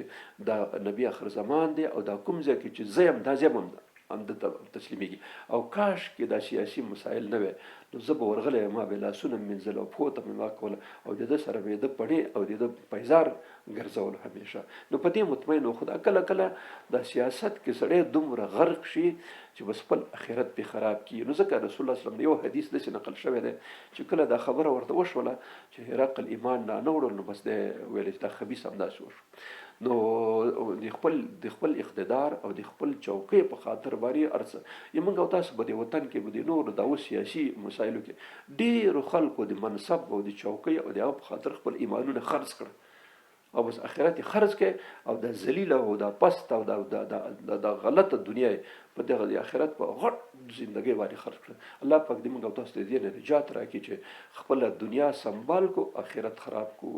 دا نبي آخر زمان دی او دا کوم ځای کې چې زه یم دا ځای هم همدلته تسلیمیږي او کاش کې دا سیاسي مسایل نه وي نو زه به ورغلی ما به لاسونه مینځل او پښو ته مې ما کوله او د ده سره به یې ده پړې او د ده پیزار ګرځول همیشه نو په دې مطمئن و خو دا کله کله دا سیاست کې سړی دومره غرق شي چې بس خپل اخرت پې خراب کړي نو ځکه رسول الله صلی الله علیه وسلم یو حدیث داسې نقل شوی دی چې کله دا خبره ورته وشوله چې هرقل ایمان نه وړل نو بس دی ویلی چې دا خبیث همداسې وشو نو د خپل اقتدار او د خپل چوکۍ په خاطر باندې ارڅه موږ او تاسو به د وطن کې به د نورو دا سیاسي مسایلو کې ډېرو خلکو د منصب او د چوکۍ او د هغه په خاطر خپل ایمانونه خرڅ کړه او بس آخرت یې خرڅ کړي او د ذلیله او د پست او د غلطه دنیا په دغه د آخرت په غټ زندګۍ باندې خرڅ کړه الله پاک دې موږ او تاسو د دې نه نجات راکړي چې خپله دنیا سنبال کو آخرت خراب کو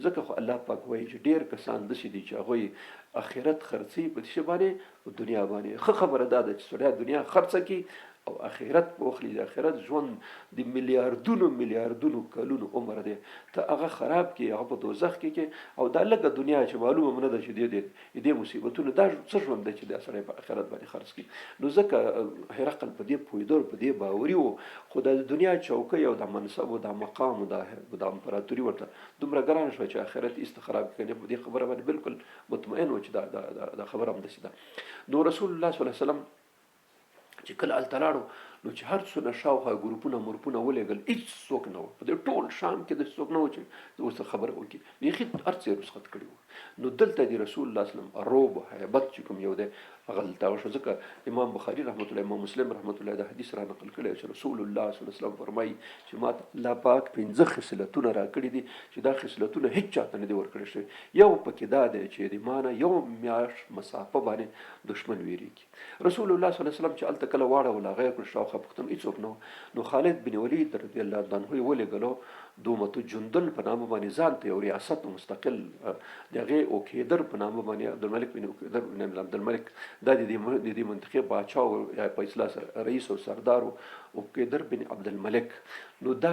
ځکه خو الله پاک وایي چې ډېر کسان داسې دي چې هغوی آخرت خرڅوي په دې باندې او دنیا باندې ښه خبره دا ده چې سړی دنیا خرڅه کړي او آخرت په واخلي د آخرت ژوند د میلیاردونو کلونو عمر دی ته هغه خراب کې هغه په دوزخ کې او دا لږه دنیا چې معلومه نه ده چې دې مصیبتونه دا څه ژوند دی چې دا سړی په آخرت باندې خرڅ کړي. نو ځکه هرقل په دې پوهېدل په دې باوري و خو د دنیا چوکۍ او د منصب او د مقام او د امپراتوري ورته دومره ګرانه شوه چې آخرت ایسته خراب کړي. په دې خبره باندې بالکل مطمئن و چې دا خبره همداسې ده. نو رسول الله صلی الله علیه وسلم چې کله هلته لاړو نو چې هر څونه شاوخوا ګروپونه مرپونه ولېږل هېڅ څوک نه و په دې ټول شام کې داسې څوک نه و چې ورسره خبره وکړي بیخي هر څه یې رخصت کړي وو. نو دلته د رسول الله صلی الله علیه وسلم روب هیبت چې کوم یو دی هغه دلته وشو. ځکه امام بخاري رحمت الله امام مسلم رحمت الله د حدیث را نقل کړی چې رسول الله صلی الله علیه وسلم فرمایي چې ما ته الله پاک 15 خصلتونه راکړي دي چې دا خصلتونه هېڅ چاته نه دي ورکړی شوي. یو پکې دا دی چې د ما نه یو میاشت مسافه باندې دشمن ویریږي. رسول الله صلی الله علیه وسلم چې هلته کله واړول هغه یې کړ شاوخوا پوښتنه هېڅوک نه و. نو خالد بن ولید رضی الله عنه یې ولېږلو دومة جندل په نامه باندې ځان ته یو ریاست مستقل د هغې اوکیدر په نامه باندې عبدالملک بن اوکیدر بن عبدالملک دا د دې منطقې باچا او یا په اصطلاح سره رئیس او سردار اوکیدر بن عبدالملک. نو دا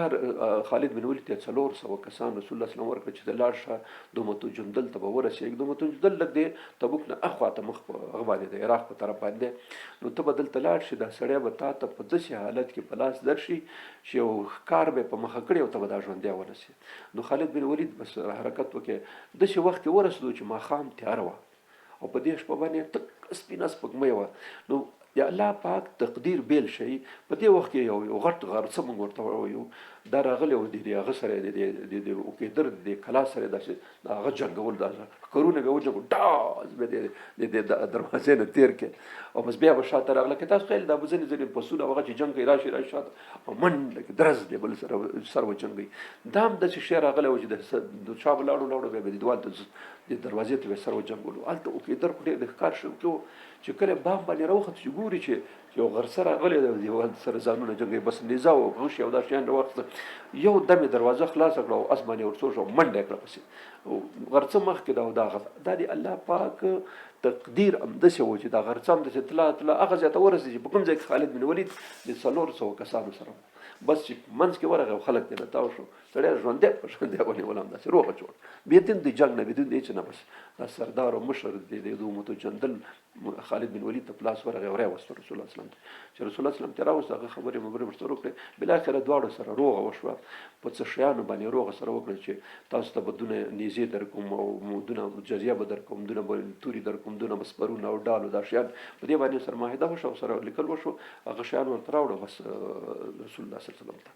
خالد بن ولید ته 400 کسان رسول الله صلی الله علیه وسلم ورکړه چې د لاړ شه دومة جندل ته به ورسېږي. دومة جندل لږ دی تبوک نه اخواته مخ په هغه باندې د عراق په طرف باندې. نو ته به دلته لاړ شي دا سړی به تا ته په داسې حالت کې په لاس درشي چې یو ښکار به یې په مخه کړي او ته به دا ژوندی ورسې. نو خالد بن ولید بس حرکت وکړي داسې وخت کې ورسېدو چې ماښام تیاره وه او په دې شپه باندې تک سپینه سپوږمۍ وه. نو یا الله پاک تقدیر بیل شي په دې وخت کې یو غټ غرڅه موږ ورته وایو دا راغلی و د هغه سره د اوکیدر د کلا سره داسې د هغه جنګول دا کارونه به وجنګو ډاز به د دروازې نه تېر کړي او بس بیا به شاته راغله که تاسو خیل دا به ځینې ځینې پسونه هغه چې جنګ کوي راشي شاته او منډه کې درز دی بل سره وجنګوي. دا هم داسې شی راغلی و چې د چا به لاړو بیا به د دیوال ته د دروازې ته به سره وجنګولو. هلته اوکیدر خو ډېر د ښکار شوقي و چې کله بام باندې راوخت چې ګوري چې یو غرڅه راغلی د دیوال سره ځانونه جنګوي بس نیزه او غوښې او دا شیان راواخیسته یو دم یې دروازه خلاصه کړه او اس باندې ورڅو شو منډه یې کړه پسې غرڅه مخکې دا د الله پاک تقدیر همداسې و چې دا غرڅه همداسې تله هغه ځای ته ورسېږي چې په کوم ځای کې خالد بن ولید د 400 کسانو سره بس چې منځ کې ورغی او خلک ترې راتاو شو سړی ژوندی په ژوندی ونیول همداسې روغه جوړ بېدین د جنګ نه بېدین د هېڅ نه بس دا سردار او مشر د دومة جندل خالد بن ولید ته په لاس ورغی او راوستو رسول الله صلی الله علیه وسلم چې رسول الله صلی الله علیه وسلم ته راوست هغه خبرې مبرې ورته وکړې بالاخره دواړو سره روغه وشوه په څه شیانو باندې روغه سره وکړه چې تاسو ته به دونه نیزې درکوم او دونه جزیه به درکوم دونه به توري درکوم دونه به سپرونه او ډال او دا شیان په دې باندې سره معاهده وشوه او سره لیکل وشو هغه شیان ورته راوړه بس رسول الله صلی الله علیه وسلم ته.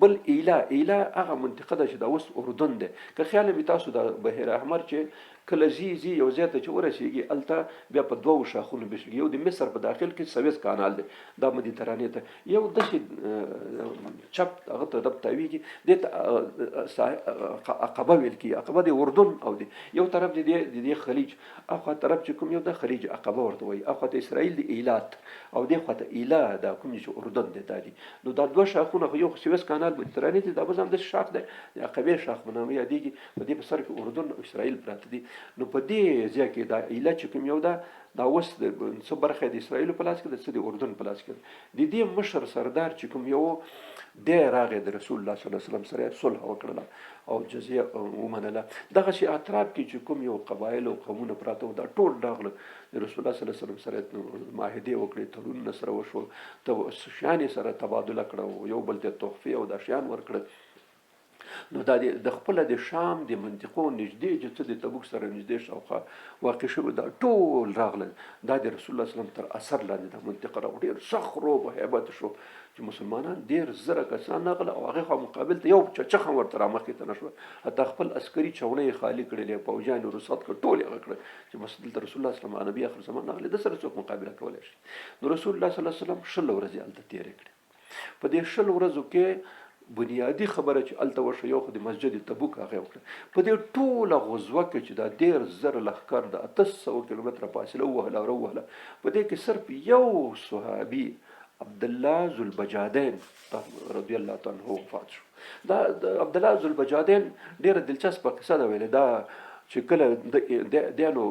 بل ایله هغه منطقه ده چې دا اوس اردن دی که خیال مې تاسو د بحر احمر چې کله ځي یو ځای ته چې ورسېږي هلته بیا په دوو شاخونو بېشېږي یو د مصر په داخل کې سویس کانال دی دا مدیترانې ته یو داسې چپ هغه ته دب تاویږي دې ته عقبه ویل کېږي عقبه د اردن او دی یو طرف د دې خلیج اخوا طرف چې کوم یو د خلیج عقبه ورته وایي اخوا ته اسرائیل د ایلات او دې خوا ته ایله دا کوم چې اردن دی دا دي. نو دا دوه شاخونه خو یو سویس کانال مدیترانې دی دا بس هم داسې شاخ دی د عقبې شاخ په نامه یادېږي په دې په سر کې اردن او اسرائیل پراته دي. نو په دې ځای کې دا ایله چې کوم یو دا اوس د څه برخه د اسرائیلو په لاس کې ده څه د اردن په لاس کې د دې مشر سردار چې کوم یو دی راغی د رسول الله صلی الله علیه وسلم سره صلح وکړله او جزیه ومنله. دغسې اطراف کې چې کوم یو قبایل او قومونه پراته وو دا ټول راغله د رسول الله صلی الله علیه وسلم سره معاهدې وکړې تړونونه سره وشول شیان یې سره تبادله کړه او یو بل ته تحفې او دا شیان ورکړه. نو دا د خپله د شام د منطقو نږدې چې څه د تبوک سره نږدې شاوخوا واقع شوي دا ټول راغلل دا د رسول الله صلی الله علیه وسلم تر اثر لاندې دا منطقه راغله ډېر سخت روب او هیبت شو چې مسلمانان ډېر زره کسان راغله او هغې خوا مقابل ته یو چخه هم ورته رامخکې ته نه شوه حتی خپل عسکري چونه یې خالي کړلې پوجیان یې رخصت کړ ټول یې هغه کړه چې بس دلته رسول الله صلی الله علیه وسلم نبي آخر زمان راغلی ده سره څوک مقابله کولی شي. نو رسول الله صلی الله علیه وسلم 16 ورځې هلته تېرې کړې په دې 16 ورځو کې بنیادی خبره چې هلته وشوه یو خو د مسجد تبوک هغې وکړه په دې ټوله غزوه کې چې دا 10,000 لښکر د 800 کیلومتره فاصله ووهله او راووهله په دې کې صرف یو صحابي عبدالله ذوالبجادین رضی الله تعالی عنه وفات شو. دا د عبدالله ذوالبجادین ډېره دلچسپه قصه ده ویلې دا چې کله دیانو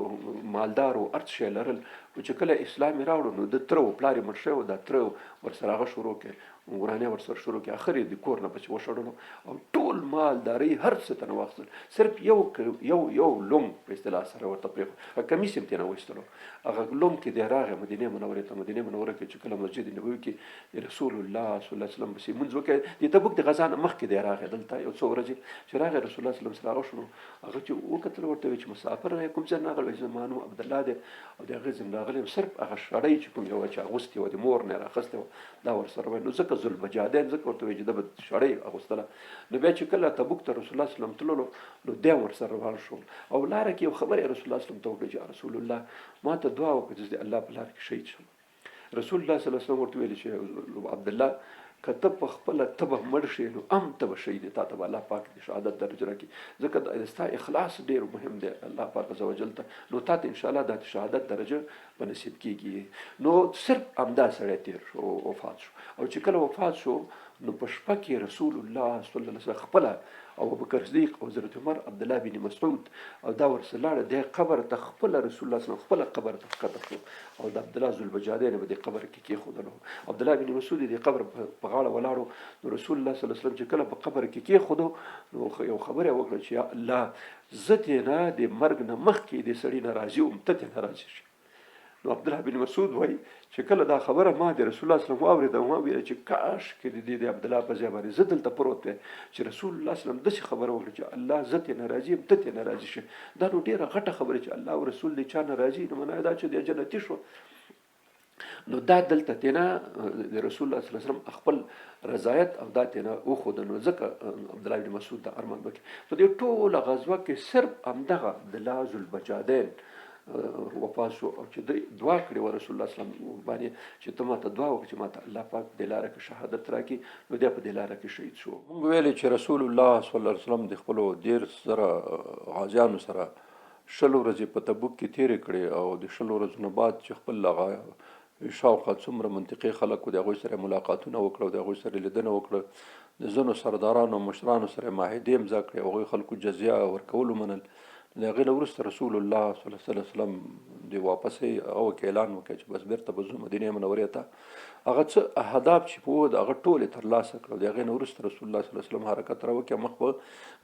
مالدارو ارڅ شی لرل چې کله اسلام یې راوړو نو د تره و پلار یې مړ شوی و، دا تره ورسره هغه شروع کړې ورانه ورسره شروع کړې، اخر یې د کور نه پسې وشړلو او ټول مالداري هر څه ته نه واخیستل، صرف یو لونګ په اصطلاح سره ورته پرېښود، کمیس یې ترې نه وایستلو. هغه لونګ کې دی راغی مدینې منورې ته. مدینې منوره کې چې کله مسجد نبوي کې د رسول الله صلی الله علیه وسلم پسې لمونځ وکړی، د تبوک د غزا نه مخکې دی راغی دلته یو څو ورځې چې راغی رسول الله صلی الله علیه وسلم سره هغه شنو هغه چې وکتل ورته وایي چې مسافر راغی کوم ځای نه راغلی، زما نوم عبدالله دی او د هغې ځم راغلی یم، صرف هغه شړۍ چې کوم یوه چې اغوستې وه د مور نه یې رااخیستې وه دا ورسره وایي، نو ځکه ذوالبجادین ځکه ورته وایي چې ده به شړۍ اغوستله. نو بیا چې کله تبوک ته رسول الله صلی الله علیه وسلم تللو نو دی ورسره روان شو او لاره کې یو خبره یې رسول الله صلی الله علیه وسلم ته وکړه چې رسول الله ما ته دعا وکړه چې د الله په لار کې شهید شم. رسول الله صلی الله علیه وسلم ورته ویلي چې عبدالله که ته په خپله تبه مړ شې نو هم ته به شهید تا ته به الله پاک د شهادت درجه راکړي، ځکه ستا اخلاص ډېر مهم دی الله پاک عز وجل ته، نو تا ته انشاءالله دا شهادت درجه به نصیب کېږي. نو صرف همدا سړی تېر شو وفات شو، او چې کله وفات شو نو په شپه کې رسول الله صلی الله علیه وسلم خپله او ابوبکر صدیق او حضرت عمر عبدالله بن مسعود او دا ورسره لاړه دی قبر ته خپله رسول الله صلی الله علیه وسلم خپله قبر ته ښکته شو او د عبدالله ذوالبجادین به دې قبر کې کېښودلو. عبدالله بن مسعود دې قبر په غاړه ولاړو، نو رسول الله صلی الله علیه وسلم چې کله په قبر کې کېښودو نو یو خبره یې وکړه چې یا الله زه دې نه د مرګ نه مخکې دې سړي نه راضي وم، ته دې نه راضي شي. نو عبدالله بن مسعود وایي چې کله دا خبره ما د رسول الله صلی الله علیه وسلم واورېده ما ویل چې کاش کې د عبدالله په ځای باندې زه دلته پروت دی چې رسول الله صلی الله علیه وسلم داسې خبره وکړه چې الله زه ترې نه راضي یم ته ترې نه راضي شي. دا نو ډېره غټه خبره چې الله او رسول دې چا نه راضي نو معنا دا چې دی جنتي شو. نو دا دلته تینا د رسول الله صلی الله علیه وسلم خپل رضایت او دا تینا وښوده، نو ځکه عبدالله بن مسعود دا ارمان وکړي. په دې ټوله غزوه کې صرف همدغه عبدالله ذوالبجادین وفات شو او چې دوی دعا کړې وه رسول الله صلی الله علیه وسلم باندې چې ته ماته دعا وکړه چې ماته الله پاک دې لاره کې شهادت راکړي، نو دی په دې لاره کې شهید شو. موږ ویلې چې رسول الله صلی الله علیه وسلم د خپلو 13 غازیانو سره 20 ورځې په تبوک کې تېرې کړې او د 20 ورځو نه بعد چې خپل هغه شاوخوا څومره منطقې خلک و د هغوی سره ملاقاتونه وکړه او د هغوی سره لیدنه وکړه، د ځینو سردارانو مشرانو سره معاهدې امضا کړې، هغوی خلکو جزیه ورکولو منل. د هغې نه وروسته رسول الله صلی الله علیه وسلم د واپسې هغه اعلان وکړ چې بس بېرته به ځو مدینې منورې ته. هغه څه اهداف چې په د هغه ټول یې ترلاسه کړه. د هغې نه وروسته رسول الله صلی الله علیه وسلم حرکت راوکړ مخ په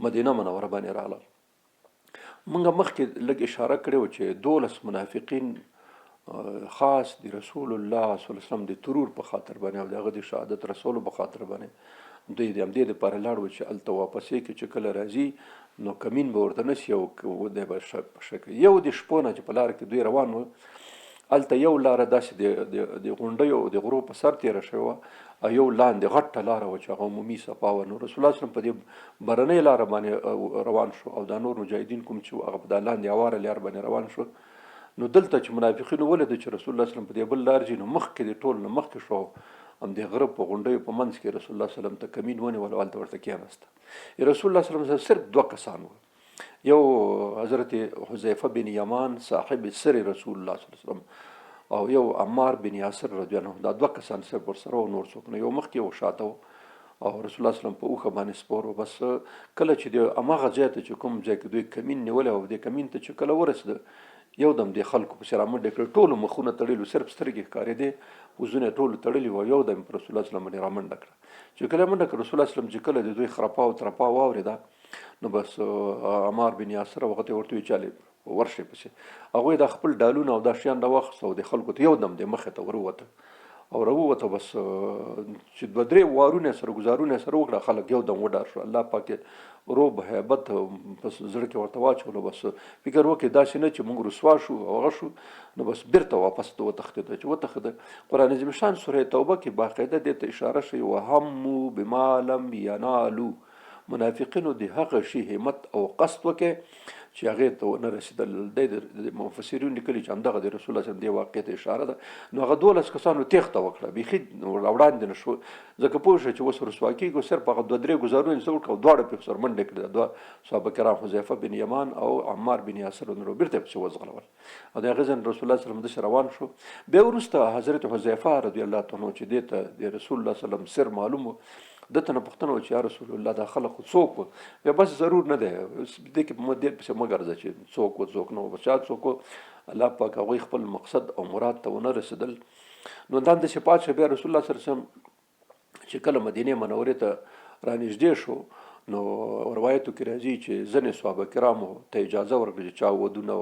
مدینه منوره باندې راغله. موږ مخکې لږ اشاره کړې وه چې 12 منافقین خاص د رسول الله صلی الله علیه وسلم د ترور په خاطر باندې او د هغه د شهادت رسولو په خاطر باندې دوی د همدې دپاره لاړ وو چې هلته واپسې کې چې کله راځي نو کمین به ورته نه شي او دی به شک. یو د شپو نه چې په لاره کې دوی روان وو هلته یو لاره داسې د غونډیو د غرو په سر تېره شوې وه او یو لاندې غټه لاره وه چې هغه عمومي صفا وه. نو رسول الله صلی الله علیه وسلم په دې برنۍ لاره باندې روان شو او دا نور مجاهدین کوم چې هغه په دا لاندې هواره لار باندې روان شو. نو دلته چې منافقینو ولیده چې رسول الله صلی الله علیه وسلم په دې بل لار ځي نو مخکې د ټول نه مخکې شو همدې غره په غونډیو په منځ کې رسول الله صلی الله علیه وسلم ته کمین ونیول او هلته ورته کېناسته. رسول الله صلی الله علیه وسلم صرف 2 کسان وو، یو حضرت حذیفه بن یمان صاحب سر رسول الله صلی الله علیه وسلم او یو عمار بن یاسر رضی الله عنه، دا 2 کسان صرف ورسره و، نور څوک نه، یو مخکې یو شاته و او رسول الله صلی الله علیه وسلم په اوښه باندې سپور و. بس کله چې د هماغه ځای ته چې کوم ځای کې دوی کمین نیولی او دې کمین ته چې کله ورسېده یو دم د خلکو پسې رامنډې کړل، ټولو مخونه تړلي، صرف سترګې ښکارېدې، وزونه یې ټولو تړلي وو. یو دم په رسول الله صلی الله علیه وسلم باندې رامنډه کړه. چې کله منډه کړه رسول الله صلی الله علیه وسلم چې کله د دوی خرپا او ترپا واورېده نو بس عمار بن یاسر هغه ته ورته ویل چالې ورشئ پسې. هغوی دا خپل ډالونه او دا شیان راواخیسته او د خلکو ته یو دم د مخې ته ورووته او راووته. بس چې 2-3 وارونه سره ګزارونه سره وکړه خلک یو دم وډار شو. الله پاک روب هیبت بس زړه کې ورته واچولو. بس فکر وکړي داسې نه چې موږ رسوا شو او هغه شو، نو بس بیرته واپس ته وتښتېده. چې وتښتېده قرآن عظیم شان سوره توبه کې باقاعده دې ته اشاره شوې وهموا بما لم ینالوا، منافقینو د هغه شي همت او قصد وکړي چې هغې ته ونه رسېدل. د مفسرین لیکلي چې همدغه د رسول الله صلی الله علیه وسلم دې واقعې ته اشاره ده. نو هغه 12 کسانو تېښته وکړه، بیخي راوړاندې نه شو، ځکه پوه شو چې اوس رسوا کېږو. صرف هغه 2-3 ګزارونه یې څه وکړه او دواړه پرې سر منډې کړې، 2 صحابه کرام حذیفه بن یمان او عمار بن یاسر نو بېرته پسې وځغلول او د هغې ځای رسول الله صلی الله علیه وسلم داسې روان شو. بیا وروسته حضرت حذیفه رضی الله عنه چې دې ته د رسول الله صلی الله علیه وسلم سر معلوم و دته نه پوښتنه وکړه چې یا رسول الله دا خلک خو څوک وو؟ بیا بس ضرور نه دی دې کې دې پسې مه ګرځه چې څوک وو څوک نه وو، چا څوک وو، الله پاک هغوی خپل مقصد او مراد ته ونه رسېدل. نو دا همداسې پات شو. بیا رسول الله صلی الله علیه وسلم چې کله مدینې منورې ته رانږدې شو نو روایتو کې راځي چې ځینې صحابه کرامو ته اجازه ورکړه چې چا ودونه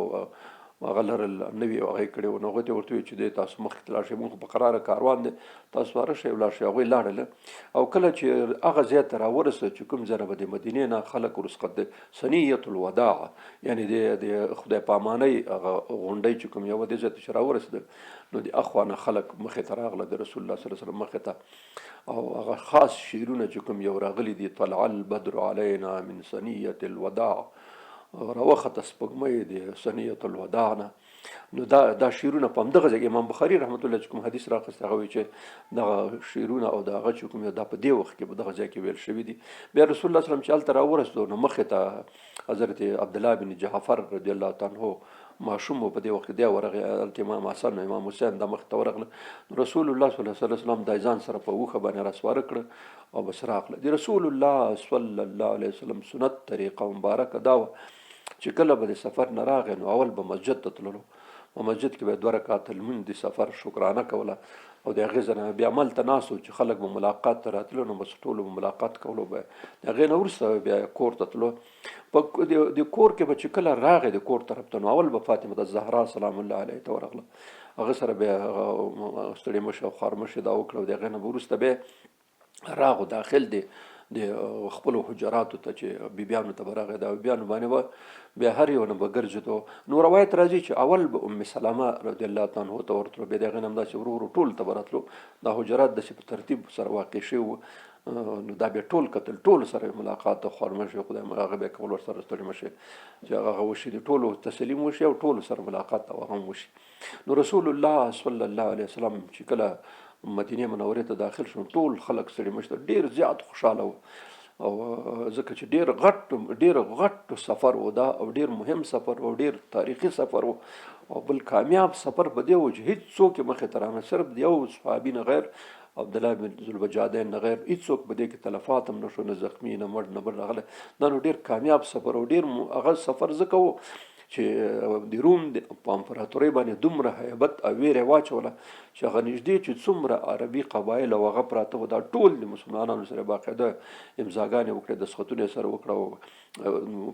هغه لرل نه وي هغه یې کړي وو، نو هغوی ته ورته وویل چې دی تاسو مخکې ته لاړ شئ، موږ په قراره کاروان دی، تاسو راشئ ولاړ شئ. هغوی لاړله او کله چې هغه ځای ته راورسېد چې کوم ځای نه به د مدینې نه خلک ورڅخه د سنیت الوداع یعنې د خدای پامانۍ هغه غونډۍ چې کوم یوه دې ځای ته چې راورسېدل نو د اخوا نه خلک مخې ته راغله د رسول الله صلی الله علیه وسلم مخې ته، او هغه خاص شعرونه چې کوم یو راغلي دي طلع البدر علینا من سنیت الوداع، راوخته سپوږمۍ د سنیت الوداع نه. نو دا شعرونه په همدغه ځای امام بخاري رحمت الله چې کوم حدیث راخستی هغه وایي چې دغه شعرونه او د هغه چې کوم دا په دې وخت کې په دغه ځای کې ویل شوي دي. بیا رسول الله صلی الله علیه وسلم چې هلته راورسېدو نو مخې ته حضرت عبدالله بن جعفر رضی الله تعالی عنه ماشوم په دې وخت کې دی ورغی، هلته امام حسن او امام حسین دا مخې ته ورغله. رسول الله صلی الله علیه وسلم دا ځان سره په اوښه باندې راسواره کړه او بس راغله. د رسول الله صلی الله علیه وسلم سنت طریقه مبارکه دا وه چې کله به د سفر نه راغی نو اول به مسجد ته تللو، په مسجد کې به 2 رکعته لمونځ د سفر شکرانه کوله او د هغې ځای نه بیا هملته ناست وو چې خلک به ملاقات ته راتلو نو بس ټولو به ملاقات کولو. به د هغې نه وروسته بیا کور ته تلو. په د کور کې به چې کله راغی د کور طرف ته نو اول به فاطمه الزهرا سلام الله علیها ته ورغله، هغه سره بیا ستړې مشه او خوارمشې دا وکړه او د هغې نه به وروسته بیا راغو داخل دی د خپلو حجراتو ته چې بیبیانو ته به راغی، دا بیبیانو باندې به بیا هر یو نه به ګرځېدو. نو روایت راځي چې اول به ام سلمه رضی الله تعالی عنها ته ورتلو، بیا د هغې نه همداسې ورو ورو ټولو ته به راتلو. دا حجرات داسې په ترتیب سره واقع شوي وو، نو دا بیا ټول کتل، ټولو سره ملاقات د خوارمشي خدای هغه بیا کول ورسره ستړي مشي چې هغه وشي د ټولو تسلیم وشي او ټولو سره ملاقات او هم وشي. نو رسول الله صلی الله علیه وسلم چې کله مدینې منورې ته داخل شو ټول خلک ستړي مشي ډېر زیات خوشحاله وو او ځکه چې ډېر غټ سفر و دا او ډېر مهم سفر و ډېر تاریخي سفر و او بل کامیاب سفر په دې و چې هیڅ څوک یې مخې ته رانه صرف د یو صحابي نه غیر عبدالله بن ذوالبجادین نه غیر هیڅ څوک په دې کې تلفات هم نه شو، نه زخمي نه مړ نه بل راغلی. دا نو ډېر کامیاب سفر او ډېر هغه سفر ځکه و چې د روم په امپراتورۍ باندې دومره هیبت او ویره واچوله چې هغه نږدې چې څومره عربي قبایل او هغه پراته وو دا ټول د مسلمانانو سره باقاعده امضاګانې وکړې، دستخطونه یې سره وکړه او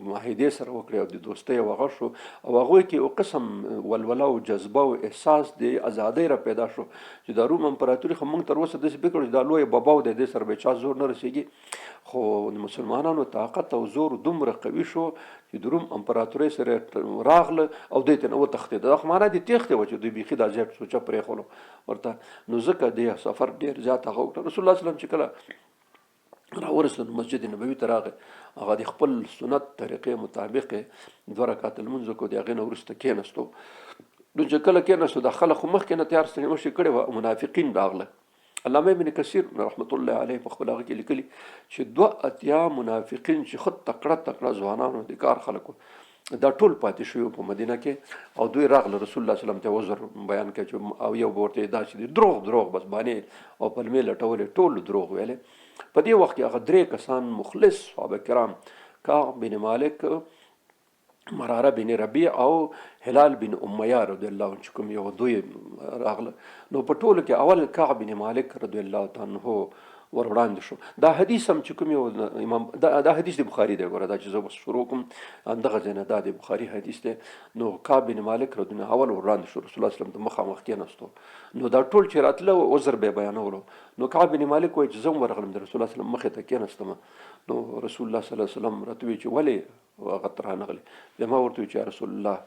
معاهدې سره وکړې او د دوستۍ او هغه شو او هغوی کې یو قسم ولوله او جذبه او احساس د ازادۍ را پیدا شو چې د روم امپراتوري خو موږ تر اوسه داسې فکر چې دا لوی بابا و دی دې سره به چا زور نه رسېږي، خو د مسلمانانو طاقت او زور دومره قوي شو چې د روم امپراتورۍ سره راغله او دوی ته نه وتښتېد. دا خو معنا د تېښتې وه چې دوی بیخي دا ځای سوچه پرېښولو ورته. نو ځکه د سفر ډېر زیات هغه وکړه. رسول الله صلی الله علیه وسلم چې کله راورسېد مسجد نبوي ته راغی، هغه د خپل سنت طریقې مطابق 2 رکعته لمونځ وکړو، د هغې نه وروسته کېناستو. نو چې کله کېناستو دا خلک خو مخکې نه تیار ستړي مشي کړې وه، منافقین راغله. علامه ابن کثیر رحمت الله علیه په خپل هغه کې لیکلي چې 82 منافقین چې خود تکړه ځوانانو د کار خلکو دا ټول پاتې شوي په مدینه کې او دوی راغله رسول الله صلی الله علیه وسلم ته عذر بیان کړ چې او یو به ورته دا چې دروغ بس باندې او پلمې لټولې ټول دروغ ویلې. په دې وخت کې هغه 3 کسان مخلص صحابه کرام کعب بن مالک، مراره بن ربیع او هلال بن امیہ رضی الله عنه چې کوم یو دوی راغله. نو په ټولو کې اول کعب بن مالک رضی الله تعالی عنه ور وړاندې شو. دا حدیث هم چې کوم یو امام دا حدیث د بخاري دی، ګوره دا چې زه بس شروع کوم همدغه ځای نه دا د بخاري حدیث دی. نو کعب بن مالک رضی الله اول ور وړاندې شو، رسول الله صلی الله علیه وسلم ته مخامخ کېناستو. نو دا ټول چې راتله عذر به بیانولو. نو کعب بن مالک وایي چې زه هم ورغلم د رسول الله صلی الله علیه وسلم مخې ته کېناستم. نو رسول الله صلی الله علیه وسلم راته وایي چې ولې هغه ته رانغلې؟ بیا ما ورته وایي چې یا رسول الله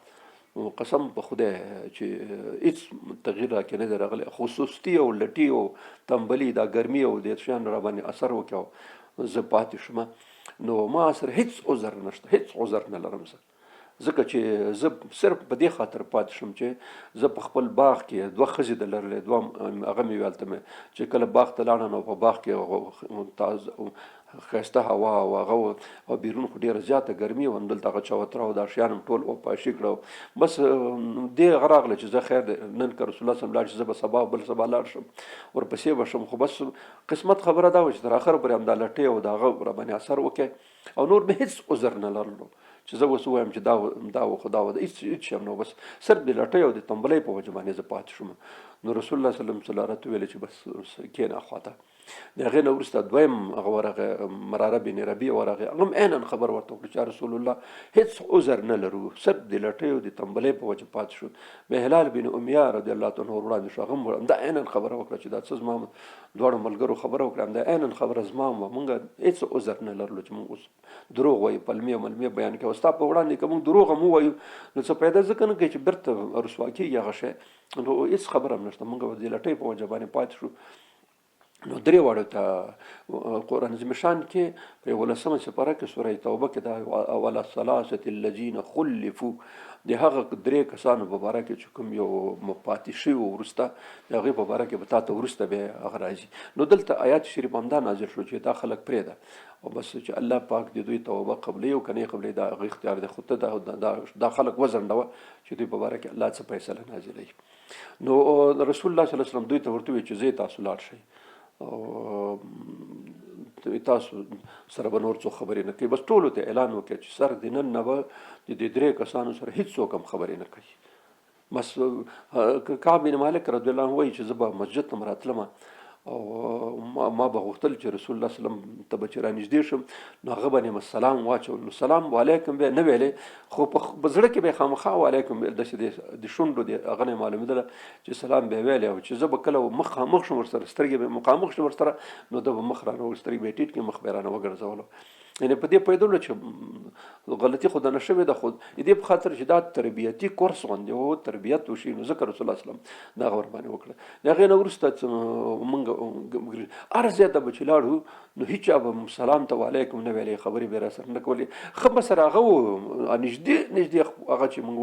قسم په خدای چې هیڅ تغییر راکې نه دی راغلی، خو سستي او لټي او تنبلي دا ګرمي او د شیان را باندې اثر وکړ، زه پاتې شوم. نو ما سره هیڅ عذر نشته، هیڅ عذر نه لرم زه. ځکه چې زه صرف په دې خاطر پاتې شم چې زه په خپل باغ کې 2 ښځې د لرلې 2 هغه مې ویل ته مې چې کله باغ ته لاړم نو په باغ کې تازه ښایسته هوا او هغه او بیرون خو ډېره زیاته ګرمي وه. دلته هغه چوتره او دا شیان هم ټول پاشي کړه. بس دې هغه راغله چې زه خیر نن که رسول الله صلی الله علیه وسلم لاړ شي زه به سبا بل سبا لاړ شم ورپسې به شم. خو بس قسمت خبره دا وه چې تر اخره پورې همدا لټۍ او د هغه راباندې اثر وکړي او نور مې هېڅ عذر نه لرلو چې زه اوس ووایم چې دا و خو دا و هېڅ شی هم نه. بس صرف د لټۍ او د تنبلۍ په وجه باندې زه پاتې شوم. نو رسول الله صلی الله علیه وسلم راته ویل چې بس کښېنه خواته. د هغې نه وروسته دویم هغه ورغی مراره بن ربیع ورغی. هغه هم عیناً خبر ورته وکړه چې رسول الله هېڅ عذر نه لرو صرف د لټۍ او د تنبلۍ په وجه پاتې شو. بیا هلال بن امیه رضی الله عنه وړاندې شو. هغه هم همدا عیناً خبره وکړه چې دا څه زما دواړو ملګرو خبره وکړه همدا عیناً خبره زما هم وه. مونږ هېڅ عذر نه لرلو چې مونږ اوس دروغ وایو پلمې او ملمې بیان کوو. ستا په وړاندې که مونږ دروغ هم ووایو نو څه پیدا ځکه نه کوي چې بېرته رسوا کېږي هغه شی. نو هېڅ خبره هم نشته. مونږ د لټۍ په وجه باندې پاتې شو. نو درې واړو ته قرآن عظیم شان کې په 11مه سپاره کې سوره توبه کې دا اول الثلاثه الذین خلفوا د هغه درې کسانو په باره کې چې کوم یو پاتې شوي وروسته د هغې په باره کې به تا ته وروسته بیا هغه راځي. نو دلته آیات شریف همدا نازل شو چې دا خلک پرېږده او بس چې الله پاک د دوی توبه قبلوي او که نه یې قبلوي دا هغه اختیار دی. خو ته دا خلک وځنډوه چې دوی په باره کې الله څه فیصله نازلوي. نو رسول الله صلی الله علیه وسلم دوی ته ورته وویل چې ځئ تاسو لاړ شئ او تاسو سره به نور څوک خبرې نه کوي. بس ټولو ته اعلان وکړي چې سر د نن نه به د دې درې کسانو سره هېڅوک هم خبرې نه کوي. بس کعب بن مالک رضی الله عنه وایي چې زه به مسجد ته راتلم او ما به غوښتل چې رسول الله صلی الله علیه وسلم ته به چې رانږدې شم نو هغه به مې سلام واچول. نو سلام وعلیکم به نه ویلې خو په زړه کې به یې خامخا وعلیکم ویل. داسې د شونډو د هغه نه معلومېدله چې سلام به یې ویلی او چې زه به کله مخامخ شم ورسره سترګې به مخامخ شم ورسره نو ده به مخ رانه سترګې به یې ټیټ کړي مخ به یې رانه وګرځولو. یعنې په دې پوهېدلو چې غلطي خو د نه شوې ده خو د دې په خاطر چې دا تربیتي کورس غوندې و تربیت وشي نو ځکه رسول الله صلی الله علیه وسلم دا ورباندې وکړه. د هغې نه وروسته مونږ هر ځای ته به چې لاړو نو هیچا به سلام ته وعلیکم نه ویلې خبرې به یې راسره نه کولې. ښه به سره هغه و نږدې هغه چې مونږ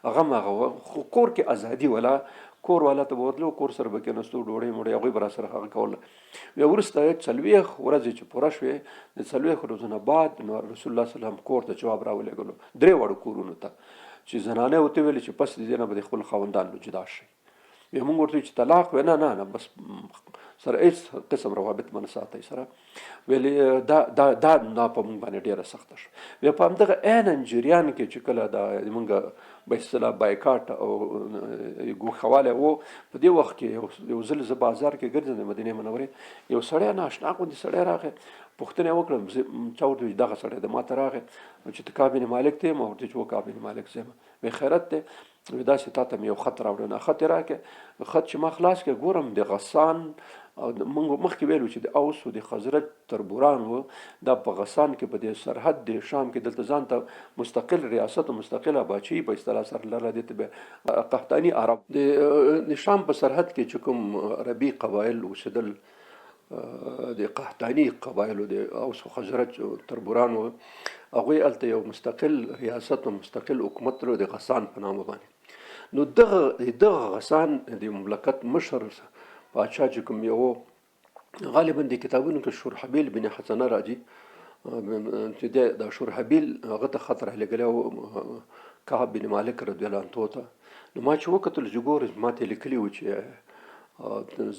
هغه هم هغه خو کور کې ازادي ولا کور والا ته به ورتلو کور سره به کېناستو ډوډۍ موډۍ هغوی به راسره هغه کوله. بیا وروسته 40 ورځې چې پوره شوې د 40 ورځو نه بعد نو رسول الله صلی الله علیه وسلم کور ته جواب راولېږلو 3 واړو کورونو ته چې زنانه ورته ویلې چې پس د دې نه به د خپل خاوندان جدا شي. بیا مونږ ورته چې طلاق وی نه بس سره هېڅ قسم روابط مه نه ساتئ سره ویلې دا په مونږ باندې ډېره سخته شوه. بیا په همدغه عیناً جریان کې چې کله دا مونږ به اصطلاح بایکاټ او ګوښهوالی و په دې وخت کې یو ځل زه بازار کې ګرځم د مدینې منورې یو سړی ناشنا غوندې سړی راغی. پوښتنه یې وکړه چا ورته ویل دغه سړی د ما ته راغی چې ته کعب بن مالک ته یې ما ورته چې و کعب بن مالک زه یم. وی خیرت دی وی داسې تا ته مې یو خط راوړی نه خط یې راکړې خط چې ما خلاص کړې ګورم د غسان موږ مخکې ویلو چې د اوس او د خزرج تربوران و دا په غسان کې په دې سرحد د شام کې دلته ځان ته مستقل ریاست او مستقله باچي په اصطلاح سره لرله دې ته به قحطاني عرب د شام په سرحد کې چې کوم عربي قبایل اوسېدل د قحطاني قبایلو د اوس او خزرج تربوران و هغوی هلته یو مستقل ریاست او مستقل حکومت درلود د غسان په نامه باندې. نو دغه غسان د مملکت مشر پاچا چې کوم یو غالبا د کتابونو کې شورحبیل بن حسنه راځي چې د شورحبیل هغه ته خط رالیږلی و کعب بن مالک رضی الله عنه ته. نو ما چې وکتل چې ګورې ما ته لیکلي و چې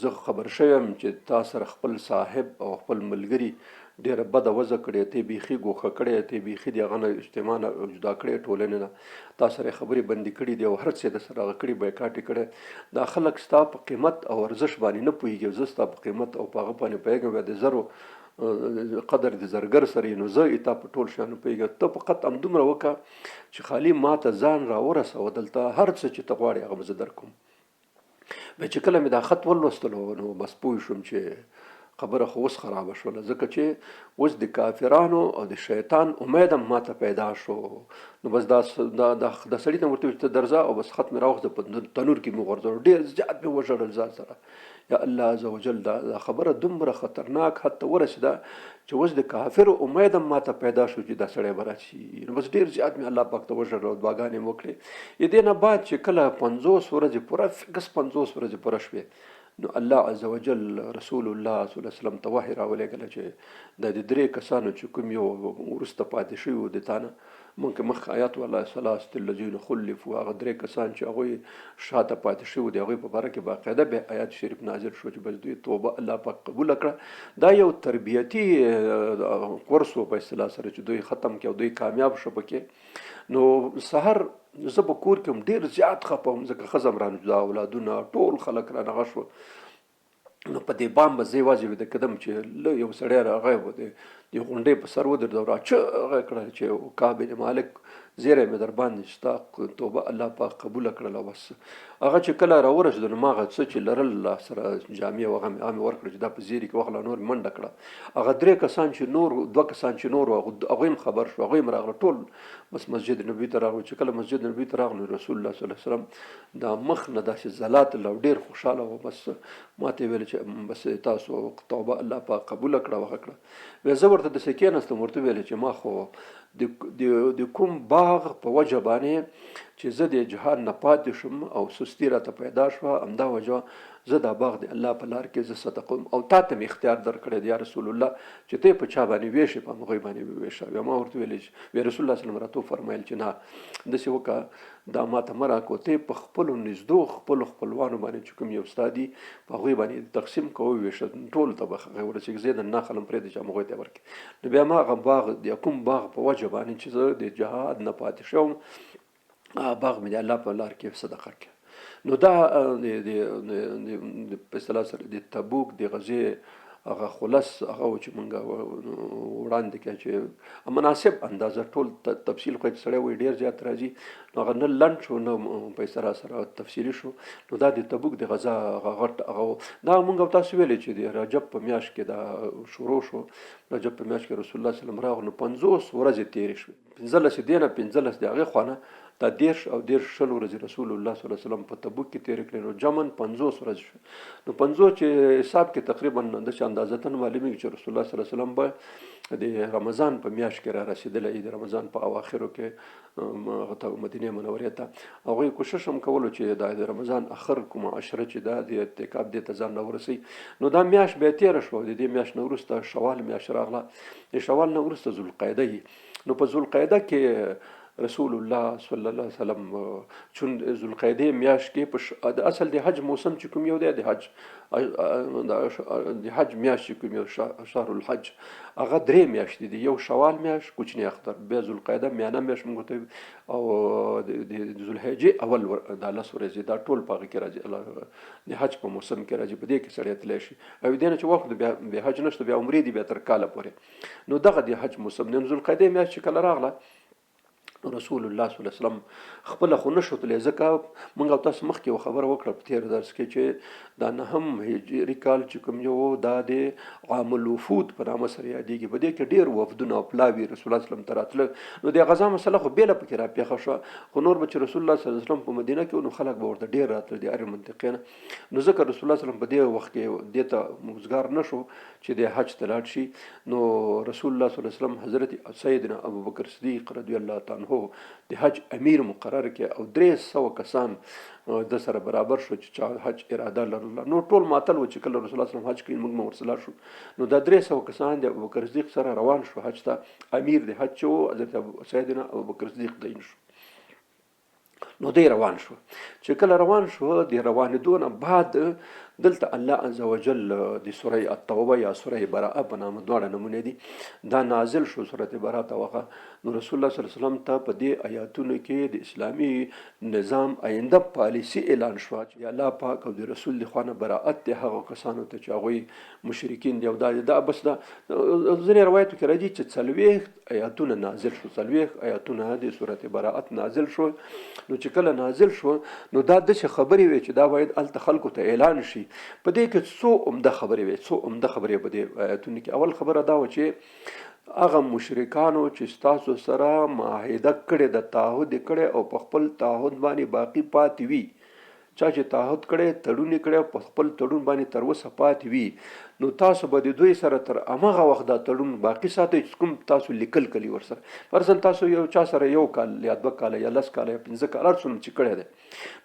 زه خبر شویم چې تا سره خپل صاحب او خپل ملګري ډېره بده وضع کړې ته بیخي ګوښه کړې ته بیخي د هغه نه اجتماع نه جدا کړې ټولنې نه تا سره خبرې بندي کړي دي او هر څه د سره هغه کړي بایکاټ یې کړی. دا خلک ستا په قیمت او ارزش باندې نه پوهېږي زه ستا په قیمت او په هغه باندې پوهېږم بیا د زرو قدر د زرګر سره یې نو زه تا په ټول شیانو پوهېږم. ته فقط همدومره وکړه چې خالي ما ته ځان راورسوه دلته هر څه چې ته غواړې هغه به زه در کوم. بیا چې کله مې دا خط ولوستلو نو بس پوه شوم چې خبره خو اوس خرابه شوله، ځکه چې اوس د کافرانو او د شیطان امید هم ماته پیدا شو. نو بس دا سړي ته ورته ته درځه او بس خط مې راوخته په تنور کې مې غورځول، ډېر زیات مې وژړل ځان سره. یا الله عز وجل دا خبره دومره خطرناک حد ته ورسېده چې اوس د کافرو امید هم ماته پیدا شو چې دا سړی به راشي. نو بس ډېر زیات مې الله پاک ته وژړل او دعاګانې مې وکړې. دې نه بعد چې کله 50 ورځې پوره فکس 50 ورځې پوره شوې، نو الله عز وجل رسول الله صلی الله علیه وسلم ته وحی راولېږله چې د دې 3 کسانو چې کوم یو وروسته پاتې شوي وو د تا نه، مونږ مخکې آیات والله ثلاثة الذین خلفوا، هغه 3 کسان چې هغوی شاته پاتې شوي وو د هغوی په باره کې باقاعده بیا آیات شریف نازل شو چې بس دوی توبه الله پاک قبوله کړه. دا یو تربیتي کورس و په اصطلاح سره چې دوی ختم کړي او دوی کامیاب شو پکې. نو سحر زه په کور کې هم ډېر زیات خفه وم، ځکه ښځه م رانه جدا، اولادونه ټول خلک رانه غش وو. نو په دې بام به زه یوازې ویده کېدم چې یو سړی راغی و د غونډۍ په سر ودرېد او راچغه کړه چې کعب بن مالک زیری مې در باندې ستا توبه الله پاک قبوله کړله. بس هغه چې کله راورسېدو نو ما هغه څه چې لرل الله سره جامې او هغه مې ورکړه چې دا په زیري کې واخله، نور مې منډه کړه. هغه 3 کسان چې نور 2 کسان چې نور وو هغوی هم خبر شو، هغوی هم راغله ټول بس مسجد نبوي ته راغلو. چې کله مسجد نبوي ته راغلو رسول الله صلی الله علیه وسلم دا مخ نه داسې ځلات له ډېر خوشحاله و. بس ما ته ویل چې بس تاسو توبه الله پاک قبوله کړه وغه کړه. زه ورته داسې کېناستم، ورته ویل چې ما خو د کوم باغ په وجه باندې چې زه د جهاد نه پاتې شم او سستی راته پیدا شوه، همدا وجه زه دا باغ د الله په لار کې زه صدقه او تا ته مې اختیار درکړی دی یا رسول الله چې ته په چا باندې ویشې په هغوی باندې وویشه. بیا ما ورته ویلې چې رسول الله صلی الله علیه وسلم راته وفرمیل چې نه داسې وکړه، دا ما ته مه راکړو، ته په خپلو نږدو خپلو خپلوانو باندې چې کوم یو ستا دي په هغوی باندې تقسیم کوه وویشه، ټولو ته به ورسېږي، زه نه ناخلم پرېږدي چې هغوی ته ورکړي. نو بیا ما هغه باغ د کوم باغ په وجه باندې چې زه د جهاد نه پاتې شوم باغ مې د الله په لار کې صدقه کړه. نو دا په اصطلاح سره د تبوک د غزې هغه خلص هغه چې مونږ وړاندې کړه چې مناسب اندازه ټول تفصیل خو سړی وایي ډېر زیات راځي، نو هغه نه لنډ شو نه په اصطلاح سره تفصیلي شو. نو دا د تبوک د غزا هغه غټ هغه دا مونږ تاسو ویلې چې د رجب په میاشت کې دا شروع شو. رجب په میاشت کې رسول الله صلی الله علیه وسلم راغلو، 50 ورځې تېرې شوې، 15 دې نه 15 د هغې خوانه دا 10 او 10 ورځې رسول الله صلی الله علیه وسلم په تبوک کې تېرې کړې، نو جمعاً 50 ورځې شو. نو 50 چې حساب کې تقریبا د اندازتاً معلومیږي چې رسول الله صلی الله علیه وسلم به د رمضان په میاشت کې را رسېدلی، د رمضان په اواخرو کې هغه ته مدینې منورې ته هغوی کوشش هم کولو چې دا د رمضان اخر کومه عشره چې دا د اعتکاف دې ته ځان راورسوي. نو دا میاشت بیا تېره شوه، د دې میاشت نه وروسته شوال میاشت راغله، د شوال نه وروسته ذوالقعده وي. نو په ذوالقعده کې رسول الله صلی الله علیه وسلم چون ذوالقعده میاشت کې د اصل د حج موسم چې کوم یو دی د حج میاشت چې کوم یو شهر الحج هغه 3 میاشتې دي، یو شوال میاشت کوچنی اختر، بیا ذوالقعده میانه میاشت موږ ته، او د ذوالحجې اول دا 10 ورځې دا ټول په هغه کې راځي د حج په موسم کې راځي، په دې کې سړی تللی شي. او دې نه چې وخت بیا حج نشته بیا عمرې دي بیا تر کاله پورې، نو دغه د حج موسم د ذوالقعده میاشت چې کله راغله رسول الله صلی الله علیه وسلم خپل خو نشو تللی، ځکه موږ تاسو مخکې یو خبره وکړه په تېر درس کې چې دا 9 هجري کال چې کوم یو دا د عام الوفود په نامه سره یادېږي، په دې کې ډېر وفدونه او پلاوي رسول الله صلی الله علیه وسلم ته راتله. نو د غزا مسله خو بېله پکې راپېښه شوه، خو نور به چې رسول الله صلی الله علیه وسلم په مدینه کې نو خلک به ورته ډېر راتله د هرې منطقې نه. نو ځکه رسول الله صلی الله علیه وسلم په دې وخت کې دې ته موزګار نه شو چې د حج ته لاړ شي. نو رسول الله صلی الله علیه وسلم حضرت سیدنا ابوبکر صدیق رضی الله تعالی عنه د حج امیر مقرر کړ او 300 کسان د سره برابر شو چې حج اراده لرله. نو ټول ماتل و چې کله رسول الله صلی الله علیه وسلم حج کوي موږ ورسره شو. نو دا 300 کسان د ابوبکر صدیق سره روان شو حج ته، امیر د حج شو حضرت سیدنا ابوبکر صدیق دین شو. نو دی روان شو، چې کله روان شو د روانېدو نه بعد دلته الله عز وجل د سوره التوبه یا سوره براءه په نامه دواړه نمونه دي دا نازل شو. سوره براءه واخه نو رسول الله صلی الله علیه وسلم ته په دې آیاتونو کې د اسلامي نظام آینده پالیسی اعلان شو چې الله پاک او د رسول د خوانه براءت د هغه کسانو ته چې هغوی مشرکین دی او دا بس دا ځینې روایتو کې راځي چې 40 آیاتونه نازل شو، 40 آیاتونه د سوره براءت نازل شو. نو چې کله نازل شو نو دا د خبرې وي چې دا باید الته خلکو ته اعلان شي په دې کې څو عمده خبرې وي، څو عمده خبرې په دې آیتونو کې. اول خبره دا و چې هغه مشرکانو چې ستاسو سره معاهده کړې ده، تعهد یې کړی او په خپل تعهد باندې باقي پاتې وي، چا چې تعهد کړی تړون یې کړی په خپل تړون باندې تر اوسه پاتې وي، نو تاسو به د دوی سره تر همغه وخت دا تړون باقي ساتئ چې کوم تاسو لیکل کړي ورسره. فرضاً تاسو یو چا سره 1 کال یا 2 کاله یا 10 کاله یا 15 کاله هر څومره چې کړی دی،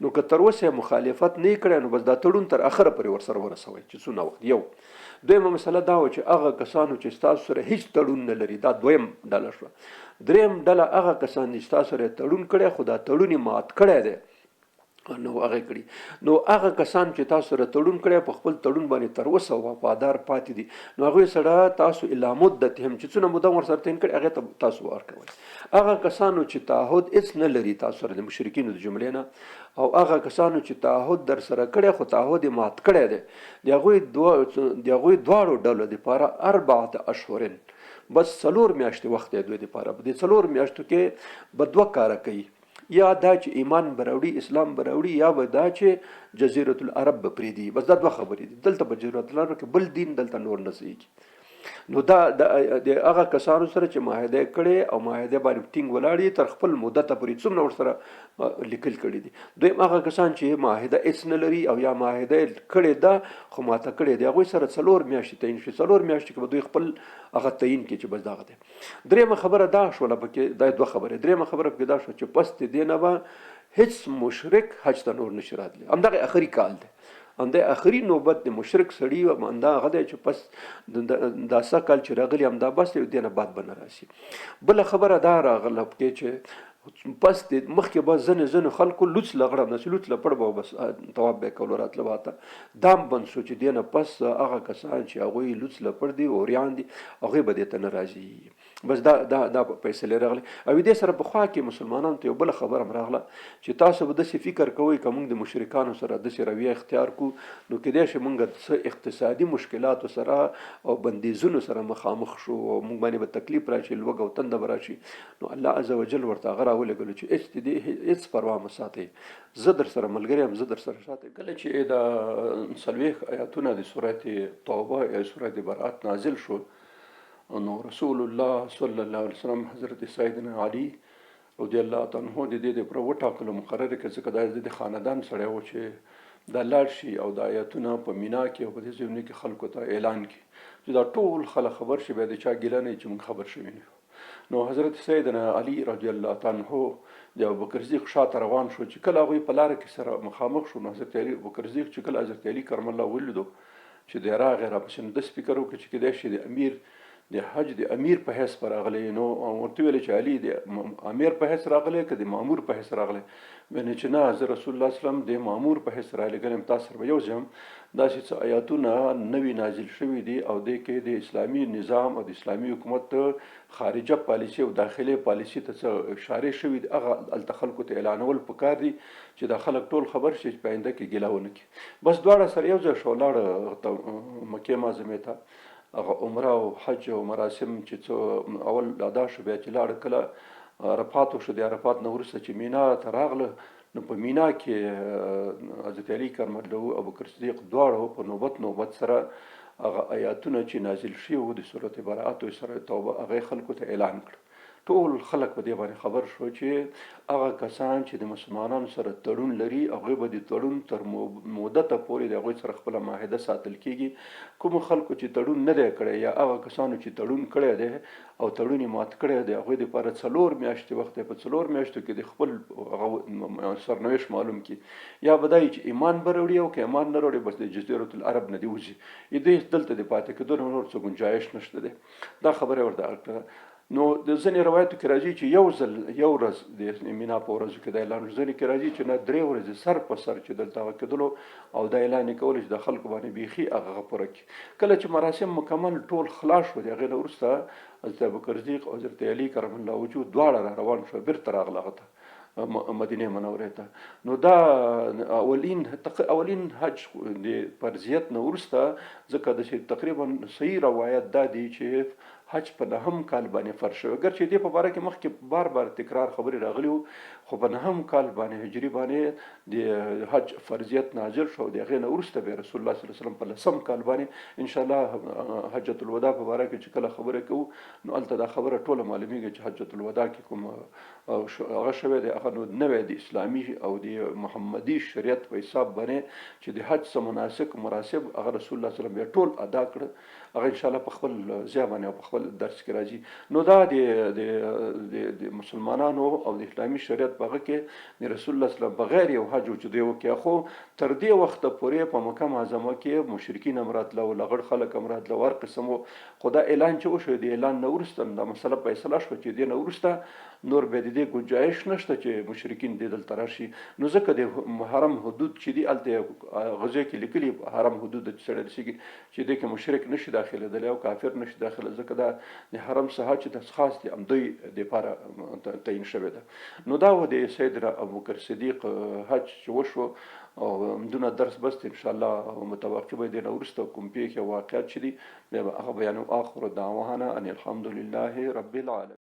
نو که تر اوسه مخالفت نه یې کړی، نو بس دا تړون تر اخره پورې ورسره ورسوئ چې څونه وخت. یو دویمه مسله دا و چې هغه کسانو چې ستاسو سره هیڅ تړون نه لري، دا دویم ډله شوه. دریم ډله هغه کسان چې ستاسو سره تړون کړی خو دا تړون یې مات کړی دی، نو هغه کړي، نو هغه کسان چې تاسو سره تړون کړی په خپل تړون باندې تر اوسه وفادار پاتې دي، نو هغوی سره تاسو الا مدتهم چې څونه موده ورسره تعین کړي هغې ته تاسو ورکوئ. هغه کسانو چې تعهد هېڅ نه لري تاسو سره د مشرکینو د جملې نه، او هغه کسانو چې تعهد در سره کړی خو تعهد یې مات کړی دی، د هغوی دواړو ډلو دپاره 4 اشهرن، بس 4 میاشتې وخت دی دوی دپاره. په دې 4 میاشتو کې به 2 کاره کوي، یا دا چې ایمان براوړي، اسلام براوړي، یا به دا چې جزیرة العرب به پرېږدي. بس دا 2 خبرې دي. دلته په جزیرة العرب کې بل دین دلته نور نه صحیږي. نو دا د هغه کسانو سره چې معاهده کړي او معاهده باندې ټینګ ولاړ تر خپل مدته پورې څومره ورسره لیکل کړي دي. دویم هغه کسان چې معاهده هېڅ نه لري او یا معاهده کړې ده خو ماته کړې ده، هغوی سره 4 میاشتې تعین شي. 4 میاشتې کې به دوی خپل هغه تعین کړي چې بس دغه دی. دریمه خبره دا شوله پکې، دا 2 خبرې. دریمه خبره پکې دا شوه چې پس د دې نه به هېڅ مشرک حج ته نور نشي راتلی. همدغه آخري کال دی، همدا آخري نوبت د مشرک سړي همدا هغه دی چې پس دا 2 کال چې راغلي همدا بس دی، دې نه بعد به نه راشي. بله خبره دا راغله پکې چې پس د مخکې به ځنې خلکو لوڅ لغړه نسي، لوڅ لپړ به بس طواف به یې کولو راتله باته. دام بند شو چې دې نه پس هغه کسان چې هغوی لوڅ لپړ دي، اوریان دي، هغوی به دې ته نه راځي. بس دا فیصلې راغلي. او دې سره پخوا کې مسلمانانو ته یو بله خبره هم راغله چې تاسو به داسې فکر کوئ که موږ د مشرکانو سره داسې رویه اختیار کړو، نو کیدای شي موږ څه اقتصادي مشکلاتو سره او بندیزونو سره مخامخ شو او موږ باندې به تکلیف راشي، لوږه او تنده به راشي. نو الله عز وجل ورته هغه راولېږلو چې هېڅ پروا مه ساتئ، زه در سره ملګری یم، زه در سره شاته. کله چې دا 40 آیاتونه د سورت توبه یا سورت برات نازل شو، نو رسول الله صلی الله علیه وسلم حضرت سیدنا علی رضی الله تعالی عنہ د دې پر وټاکلو مقرره کړ چې دا د خاندان سره و چې دا لاړ شي او د آیاتونه په مینا کې او په دې ځایونو کې خلکو ته اعلان کړي چې دا ټول خلک خبر شي، به د چا ګیله نه چې موږ خبر شوي نه. نو حضرت سیدنا علی رضی الله تعالی عنہ د ابوبکر صدیق شاته روان شو. چې کله هغوی په لاره کې سره مخامخ شو، نو حضرت علی ابوبکر صدیق چې کله حضرت علی کرم الله ولیدو چې دی راغی، راپسې نو داسې فکر وکړ چې کیدای شي د حج د امیر په حیث په راغلی. نو ورته ویل چې علي د امیر په حیث راغلی که د مامور په حیث راغلی؟ ویل چې نه، زه رسول الله صلی الله علیه وسلم د مامور په حیث رالیږلی، تاسو سره به یو ځم. داسې څه آیاتونه نوي نازل شوي دي او دې کې د اسلامي نظام او د اسلامي حکومت خارجه پالیسي او داخلي پالیسي ته څه اشارې شوي دي، هغه هلته خلکو ته اعلانول پکار دي چې دا خلک ټول خبر شي چې په آینده کې ګیله ونه کړي. بس دواړه سره یو ځای شو، لاړه مکې معظمې ته. هغه عمره او حج او مراسم چې څه اول ادا شو، بیا چې لاړ کله عرفات وشو، د عرفات نه وروسته چې مینا ته راغله، نو په مینا کې حضرت علی کرم الله او ابوبکر صدیق دواړو په نوبت سره هغه آیاتونه چې نازل شوي وو د سورت برات او سورت توبه هغه خلکو ته اعلان کړ. ټول خلک په دې باندې خبر شو چې هغه کسان چې د مسلمانانو سره تړون لري هغوی به د تړون تر مدته پورې د هغوی سره خپله معاهده ساتل کېږي. کومو خلکو چې تړون نه دی کړی یا هغه کسانو چې تړون کړی دی او تړون یې مات کړی دی، هغوی دپاره 4 میاشتې وخت دی. په 4 میاشتو کې د خپل سرنوشت معلوم کړي، یا به دا وي چې ایمان به راوړي او که ایمان نه راوړي بس د جزیرة العرب نه دې وځي، دې دلته د پاتې کېدو نور څه ګنجایش نشته دی. دا خبره ورته کړه. نو د ځینې روایتو کې راځي چې یو ورځ د مینا په ورځو کې دا اعلان، ځینې کې راځي چې نه 3 ورځې سر په سر چې دلته هغه کېدلو او دا اعلان یې کولو چې د خلکو باندې بیخي هغه پوره کړي. کله چې مراسم مکمل ټول خلاص شو، د هغې نه وروسته حضرت ابوبکر صدیق او حضرت علی کرم الله وجهه دواړه را روان شو، بیرته راغله هغه ته مدینه منورې ته. نو دا اولین حج د فرضیت نه وروسته، ځکه د تقریبا صحیح روایت دا دی چې حج په 9 کال باندې فرض شوی، اگر چې دې په باره کې مخکې بار تکرار خبرې راغلي وو، خو په 9 کال باندې هجری باندې د حج فرضیت نازل شو. د هغې نه وروسته به رسول الله صلی الله علیه وسلم په 10 کال باندې ان شاء الله حجۃ الوداع په باره کې چې کله خبره کوو نو هلته دا خبره ټوله معلومیږي چې حجۃ الوداع کې کوم هغه شوی دی هغه نوی د اسلامي او د محمدي شریعت په حساب باندې چې د حج سره مناسک مراسم هغه رسول الله صلی الله علیه وسلم ټول ادا کړ. هغه ان شاء الله په خپل ځای باندې او په خپل درس کې راځي. نو دا د مسلمانانو او د اسلامي شریعت په هغه کې د رسول الله صلی الله علیه وسلم بغیر یو حج چې دی وکړي، خو تر دې وخته پورې په مکه معظمه کې مشرکین هم راتله او لغړ خلک هم راتله او هر قسم وو. خو دا اعلان چې وشو د اعلان نه وروسته دا مسله فیصله شوه چې دې نه وروسته نور به د دې ګنجایش نشته چې مشرکین دې دلته راشي. نو ځکه د حرم حدود چې دي هلته غزې کې لیکلي حرم حدود چې سړی رسېږي چې دې کې مشرک نشي داخلېدلی او کافر نشي داخله، ځکه دا د حرم ساحه چې د خاص د همدوی دپاره تعین شوې ده. نو دا و د سیدنا ابوبکر صدیق حج چې وشو او همدونه درس بس ان شاء الله متوقع به دې نه وروسته کوم پیښې او واقعات چې دي بیا به هغه بیانو. آخر دعوانا ان الحمد لله رب العالمین.